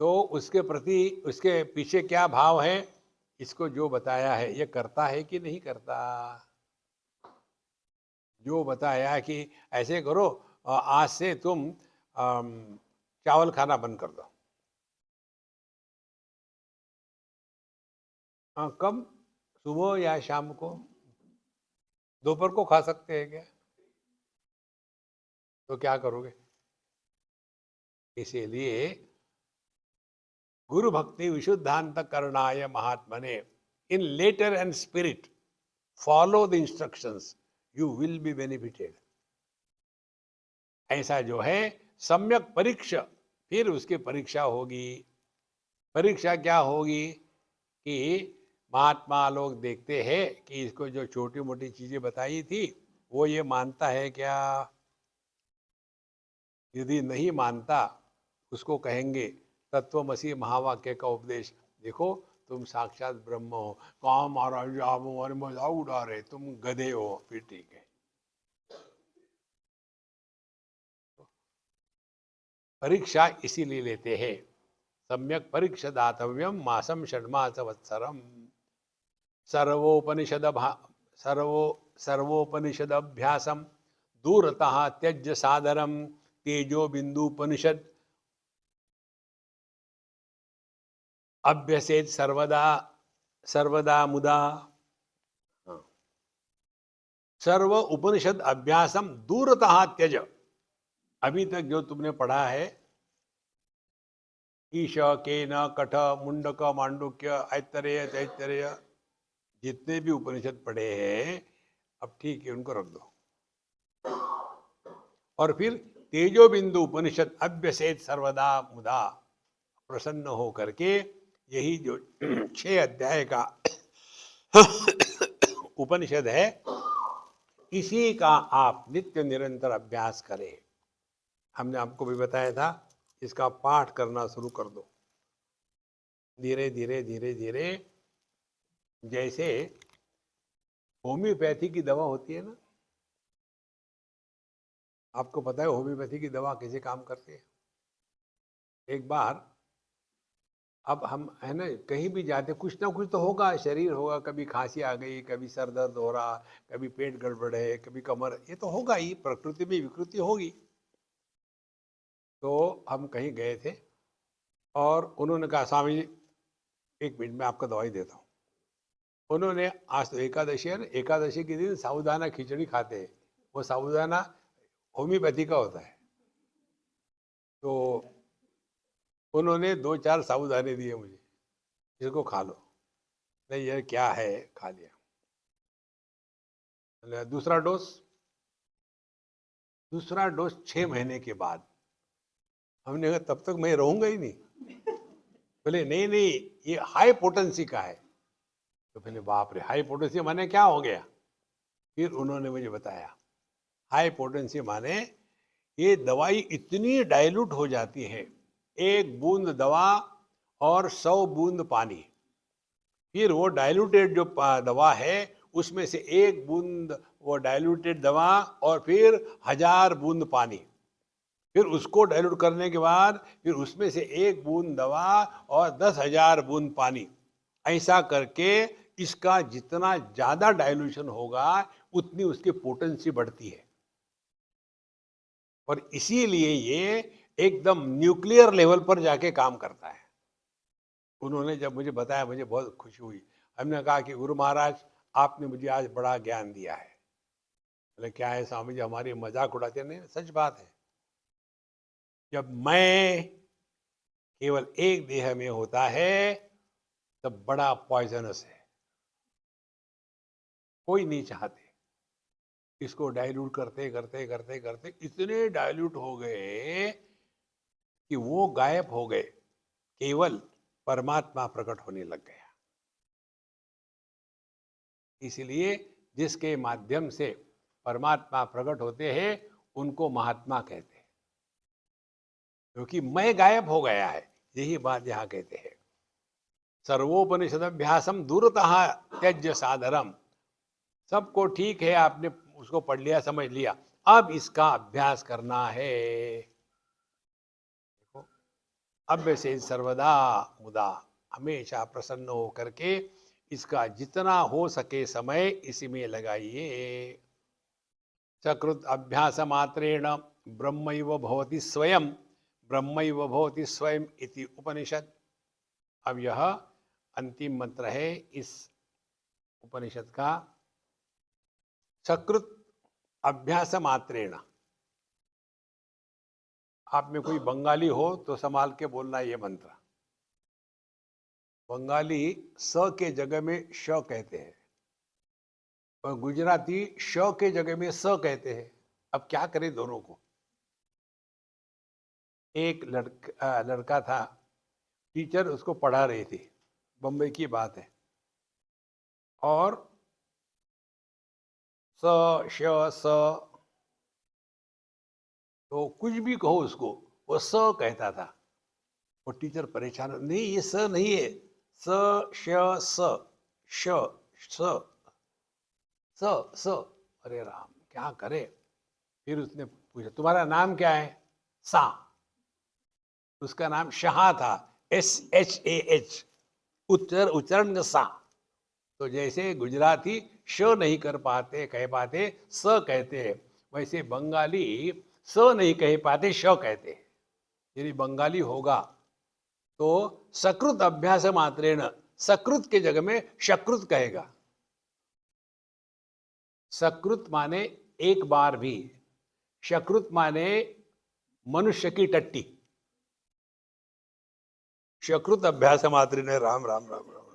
तो उसके प्रति उसके पीछे क्या भाव है, इसको जो बताया है ये करता है कि नहीं करता। जो बताया कि ऐसे करो, आज से तुम चावल खाना बंद कर दो। कब? सुबह या शाम को? दोपहर को खा सकते हैं क्या? तो क्या करोगे? इसीलिए गुरु भक्ति विशुद्धांत करणाय महात्मने, in letter and spirit follow the instructions, you will be benefited. ऐसा जो है सम्यक परीक्षा, फिर उसकी परीक्षा होगी। परीक्षा क्या होगी कि महात्मा लोग देखते हैं कि इसको जो छोटी मोटी चीजें बताई थी वो ये मानता है क्या। यदि नहीं मानता उसको कहेंगे तत्वमसी महावाक्य का उपदेश, देखो तुम साक्षात ब्रह्म हो। कहा महाराज आप हमारे मजाक उड़ा रहे, तुम गधे हो। फिर ठीक है। परीक्षा इसीलिए लेते हैं, सम्यक परीक्षा दातव्यम मासम षण्मास वत्सरम। सर्वोपनिषद सर्वोपनिषद अभ्यासम दूरतः त्यज्य सादरम तेजो बिंदुपनिषद अभ्यसेत सर्वदा सर्वदा मुदा। सर्व उपनिषद अभ्यासम दूरतः त्यज। अभी तक जो तुमने पढ़ा है ईश केन कठ मुंडक मांडुक्य ऐतरेय तैतरेय, जितने भी उपनिषद पढ़े हैं अब ठीक है उनको रख दो। और फिर तेजो बिंदु उपनिषद अभ्यसेत सर्वदा मुदा, प्रसन्न हो करके यही जो 6 अध्याय का उपनिषद है इसी का आप नित्य निरंतर अभ्यास करें। हमने आपको भी बताया था इसका पाठ करना शुरू कर दो धीरे धीरे धीरे धीरे। जैसे होम्योपैथी की दवा होती है ना, आपको पता है होम्योपैथी की दवा कैसे काम करती है। एक बार अब हम है ना कहीं भी जाते कुछ ना कुछ तो होगा, शरीर होगा, कभी खांसी आ गई, कभी सर दर्द हो रहा, कभी पेट गड़बड़ है, कभी कमर, ये तो होगा ही, प्रकृति में विकृति होगी। तो हम कहीं गए थे और उन्होंने कहा स्वामी जी 1 मिनट में आपका दवाई देता हूँ। उन्होंने आज तो एकादशी है ना, एकादशी के दिन साबूदाना खिचड़ी खाते हैं, वो साबूदाना होम्योपैथी का होता है। तो उन्होंने 2-4 साबूदाने दिए मुझे, इसको खा लो। नहीं यार क्या है, खा लिया। दूसरा डोज 6 महीने के बाद। हमने कहा तब तक मैं रहूंगा ही नहीं। बोले नहीं नहीं ये हाई पोटेंसी का है। तो मैंने बाप रे, हाई पोटेंसी माने क्या हो गया। फिर उन्होंने मुझे बताया हाई पोटेंसी माने ये दवाई इतनी डाइल्यूट हो जाती है, 1 बूंद दवा और 100 बूंद पानी। फिर वो डाइल्यूटेड जो दवा है उसमें से 1 बूंद वो डाइल्यूटेड दवा और फिर 1000 बूंद पानी, फिर उसको डाइल्यूट करने के बाद फिर उसमें से 1 बूंद दवा और 10,000 बूंद पानी। ऐसा करके इसका जितना ज्यादा डाइल्यूशन होगा उतनी उसकी पोटेंसी बढ़ती है। और इसीलिए ये एकदम न्यूक्लियर लेवल पर जाके काम करता है। उन्होंने जब मुझे बताया मुझे बहुत खुशी हुई। हमने कहा कि गुरु महाराज आपने मुझे आज बड़ा ज्ञान दिया है। बोले क्या है स्वामी जी, हमारी मजाक उड़ाते नहीं, सच बात है। जब मैं केवल एक देह में होता है तब बड़ा पॉइजनस है, कोई नहीं चाहते। इसको डाइल्यूट करते करते करते करते इतने डाइल्यूट हो गए कि वो गायब हो गए, केवल परमात्मा प्रकट होने लग गया। इसलिए जिसके माध्यम से परमात्मा प्रकट होते हैं उनको महात्मा कहते हैं, क्योंकि मैं गायब हो गया है। यही बात यहाँ कहते हैं सर्वोपनिषद अभ्यासम दूरतः त्यज्य सादरम। सबको ठीक है, आपने उसको पढ़ लिया समझ लिया, अब इसका अभ्यास करना है। देखो अभ्य से सर्वदा मुदा, हमेशा प्रसन्न होकर के इसका जितना हो सके समय इसी में लगाइए। सकृत अभ्यास मात्रेण ब्रह्मैव भवति स्वयं, ब्रह्मैव भवति स्वयं इति उपनिषद। अब यह अंतिम मंत्र है इस उपनिषद का सकृत अभ्यास मात्रेण। आप में कोई बंगाली हो तो संभाल के बोलना ये मंत्र। बंगाली स के जगह में श कहते हैं और गुजराती श के जगह में स कहते हैं। अब क्या करें दोनों को? एक लड़का था, टीचर उसको पढ़ा रही थी, बम्बई की बात है, और स श स तो कुछ भी कहो उसको, वो स कहता था। वो टीचर परेशान, नहीं ये स नहीं है, स श स श स स स। अरे राम, क्या करे? फिर उसने पूछा, तुम्हारा नाम क्या है? सा। उसका नाम शाह था, SHAH, उच्चारण का सा। तो जैसे गुजराती श नहीं कर पाते, कह पाते स कहते हैं, वैसे बंगाली स नहीं कह पाते, श कहते हैं। यदि बंगाली होगा तो सकृत अभ्यास मात्रेण, सकृत के जगह में शकृत कहेगा। सकृत माने एक बार भी, शकृत माने मनुष्य की टट्टी। शकृत अभ्यास मात्रेण, राम राम राम राम।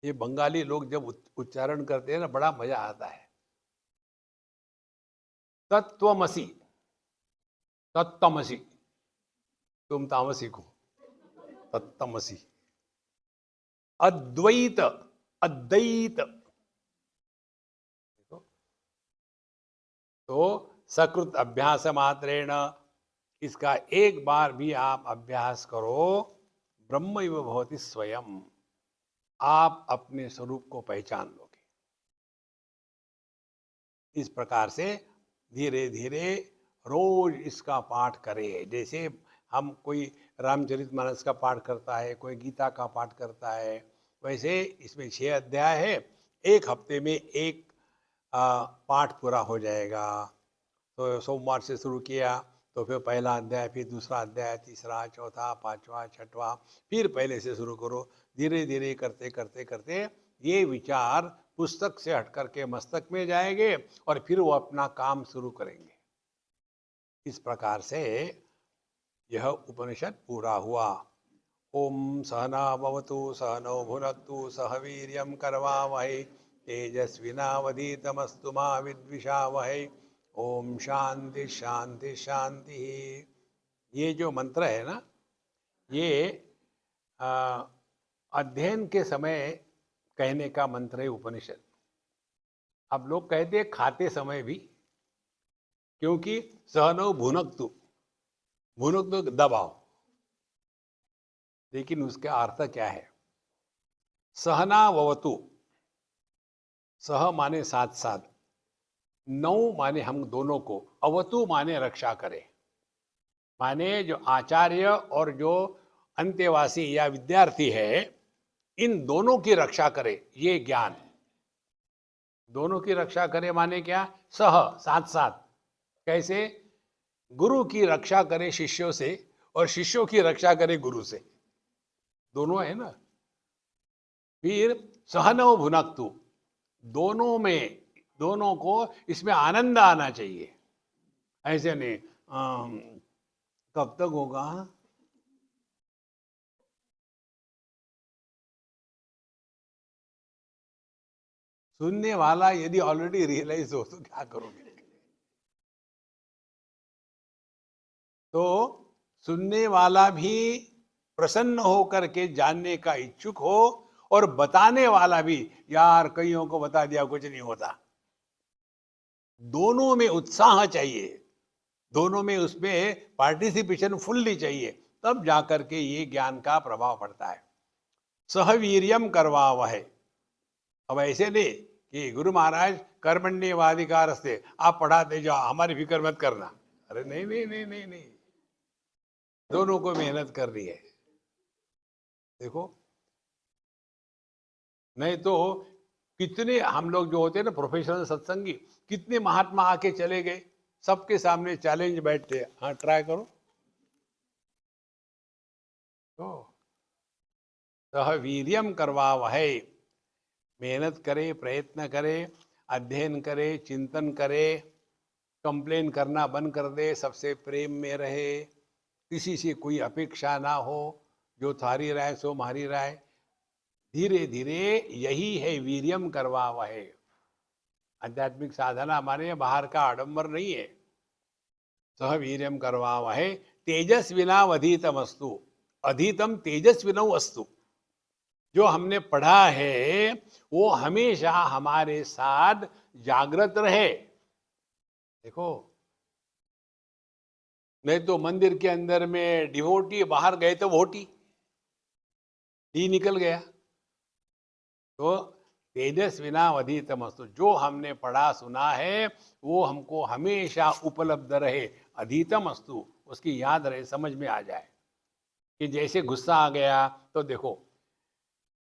ये बंगाली लोग जब उच्चारण करते हैं ना, बड़ा मजा आता है। तत्वमसि, तत्तमसि, तुम तामसिक हो, तत्तमसि। अद्वैत, अद्वैत। तो सकृत अभ्यास मात्रेण, इसका एक बार भी आप अभ्यास करो, ब्रह्मैव भवति स्वयं, आप अपने स्वरूप को पहचान लोगे। इस प्रकार से धीरे धीरे रोज इसका पाठ करें। जैसे हम कोई रामचरितमानस का पाठ करता है, कोई गीता का पाठ करता है, वैसे इसमें 6 अध्याय है, एक हफ्ते में एक पाठ पूरा हो जाएगा। तो सोमवार से शुरू किया तो फिर पहला अध्याय, फिर दूसरा अध्याय, तीसरा, चौथा, पांचवा, छठवां, फिर पहले से शुरू करो। धीरे धीरे करते करते करते ये विचार पुस्तक से हट करके मस्तक में जाएंगे और फिर वो अपना काम शुरू करेंगे। इस प्रकार से यह उपनिषद पूरा हुआ। ओम सहना भवतु सहनौ भुनक्तु सह वीर्यं करवावहै तेजस्विनावधीतमस्तु मा विद्विषावहै। ओम शांति शांति शांति। ये जो मंत्र है ना, ये अध्ययन के समय कहने का मंत्र है उपनिषद। अब लोग कहते हैं खाते समय भी, क्योंकि सहनौ भुनक्तु, भुनक्तु दबाओ, लेकिन उसका अर्थ क्या है? सहनावतु, सह माने साथ साथ, नौ माने हम दोनों को, अवतु माने रक्षा करे, माने जो आचार्य और जो अंत्यवासी या विद्यार्थी है, इन दोनों की रक्षा करे। ये ज्ञान दोनों की रक्षा करे माने क्या? सह, साथ साथ। कैसे? गुरु की रक्षा करे शिष्यों से और शिष्यों की रक्षा करे गुरु से, दोनों है ना। फिर सहनौ भुनक्तु, दोनों में, दोनों को इसमें आनंद आना चाहिए। ऐसे नहीं कब तक होगा? सुनने वाला यदि ऑलरेडी रियलाइज हो तो क्या करोगे? तो सुनने वाला भी प्रसन्न होकर के जानने का इच्छुक हो और बताने वाला भी, यार कईयों को बता दिया कुछ नहीं होता। दोनों में उत्साह चाहिए, दोनों में उसमें पार्टिसिपेशन फुल्ली चाहिए, तब जाकर के ये ज्ञान का प्रभाव पड़ता है। सहवीर्यम करवावहै। अब ऐसे नहीं कि गुरु महाराज कर्मण्येवाधिकारस्ते, आप पढ़ाते जाओ, हमारी फिक्र मत करना। अरे नहीं नहीं नहीं नहीं नहीं, दोनों को मेहनत करनी है। देखो, नहीं तो कितने हम लोग जो होते हैं ना प्रोफेशनल सत्संगी, कितने महात्मा आके चले गए, सबके सामने चैलेंज बैठते हैं, हाँ ट्राई करो। तो सह वीर्यम करवावहै, मेहनत करे, प्रयत्न करे, अध्ययन करे, चिंतन करे, कंप्लेन करना बंद कर दे, सबसे प्रेम में रहे, किसी से कोई अपेक्षा ना हो, जो थारी राय सो मारी राय। धीरे धीरे यही है वीर्यम करवावहै। आध्यात्मिक साधना माने बाहर का आडंबर नहीं है। सह वीर्यम करवावहै तेजस्विनावधीतमस्तु। अधीतम तेजस्विनौ अस्तु। जो हमने पढ़ा है वो हमेशा हमारे साथ जागृत रहे। देखो, नहीं तो मंदिर के अंदर में डिवोटी, बाहर गए तो वोटी, डी निकल गया। तो तेजस्विनावधीतमस्तु, जो हमने पढ़ा सुना है वो हमको हमेशा उपलब्ध रहे। अधीतमस्तु, उसकी याद रहे, समझ में आ जाए। कि जैसे गुस्सा आ गया तो देखो,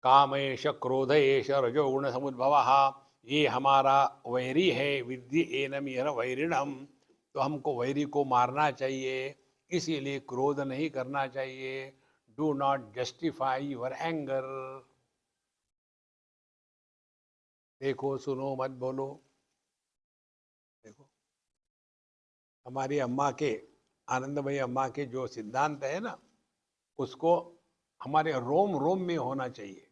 कामेश क्रोध एष रजोगुण समुद्भवः, ये हमारा वैरी है। विद्धि एनम यह वैरिणम, तो हमको वैरी को मारना चाहिए, इसीलिए क्रोध नहीं करना चाहिए। Do not justify your anger. देखो, सुनो, मत बोलो। देखो, हमारी अम्मा के, आनंदमयी अम्मा के जो सिद्धांत है ना, उसको हमारे रोम रोम में होना चाहिए।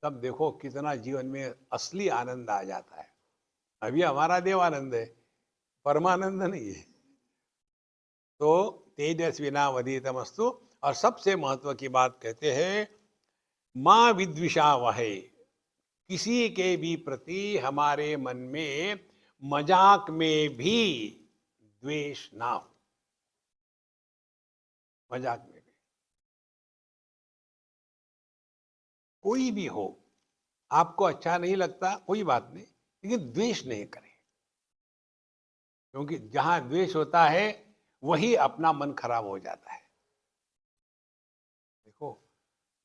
तब देखो कितना जीवन में असली आनंद आ जाता है। अभी हमारा देवानंद है, परमानंद नहीं है। तो तेजस्विनावधीतमस्तु। और सबसे महत्व की बात कहते हैं, माँ विद्विषावहै। किसी के भी प्रति हमारे मन में मजाक में भी द्वेष ना हो। मजाक में भी कोई भी हो, आपको अच्छा नहीं लगता, कोई बात नहीं, लेकिन द्वेष नहीं करें। क्योंकि जहां द्वेष होता है वही अपना मन खराब हो जाता है। देखो,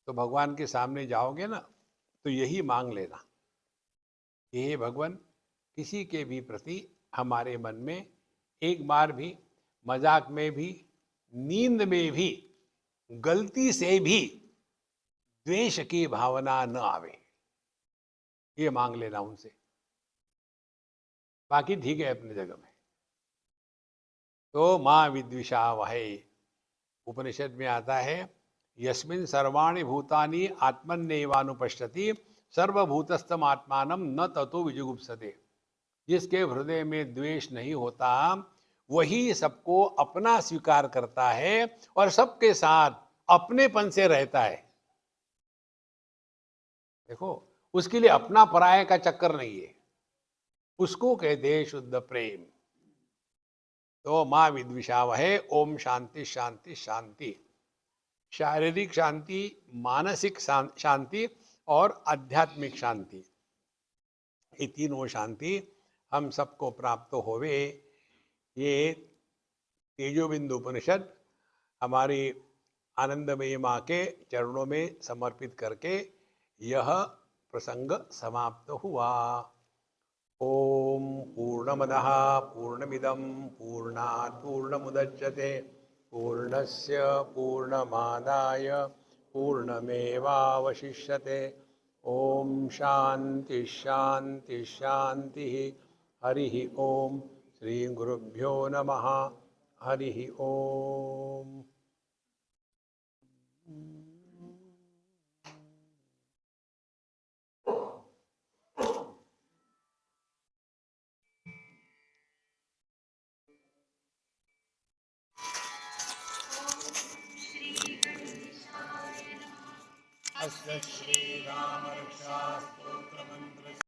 तो भगवान के सामने जाओगे ना, तो यही मांग लेना, हे भगवान, किसी के भी प्रति हमारे मन में एक बार भी, मजाक में भी, नींद में भी, गलती से भी द्वेष की भावना न आवे। ये मांग लेना उनसे। बाकी ठीक है अपनी जगह में। तो माँ विद्विषावहै। उपनिषद में आता है, यस्मिन् सर्वाणि भूतानि आत्मन्येवानुपश्यति सर्वभूतस्थम आत्मानं न ततो विजुगुप्सते। जिसके हृदय में द्वेष नहीं होता वही सबको अपना स्वीकार करता है और सबके साथ अपनेपन से रहता है। देखो, उसके लिए अपना पराये का चक्कर नहीं है, उसको कहते हैं शुद्ध प्रेम। तो माँ विद्विषावहै। ओम शांति शांति शांति। शारीरिक शांति, मानसिक शांति और आध्यात्मिक शांति, ये तीनों शांति हम सबको प्राप्त होवे। ये तेजोबिंदु उपनिषद हमारी आनंदमयी माँ के चरणों में समर्पित करके यह प्रसंग समाप्त हुआ। ओम पूर्णमदः पूर्णमिदं पूर्णात् पूर्णमुदच्यते पूर्णस्य पूर्णमादाय पूर्णमेवावशिष्यते। ओम शांति शांति शांति। हरि ओम। श्री गुरुभ्यो नमः। हरि ओम। अस्य श्री राम रक्षा स्तोत्र मंत्र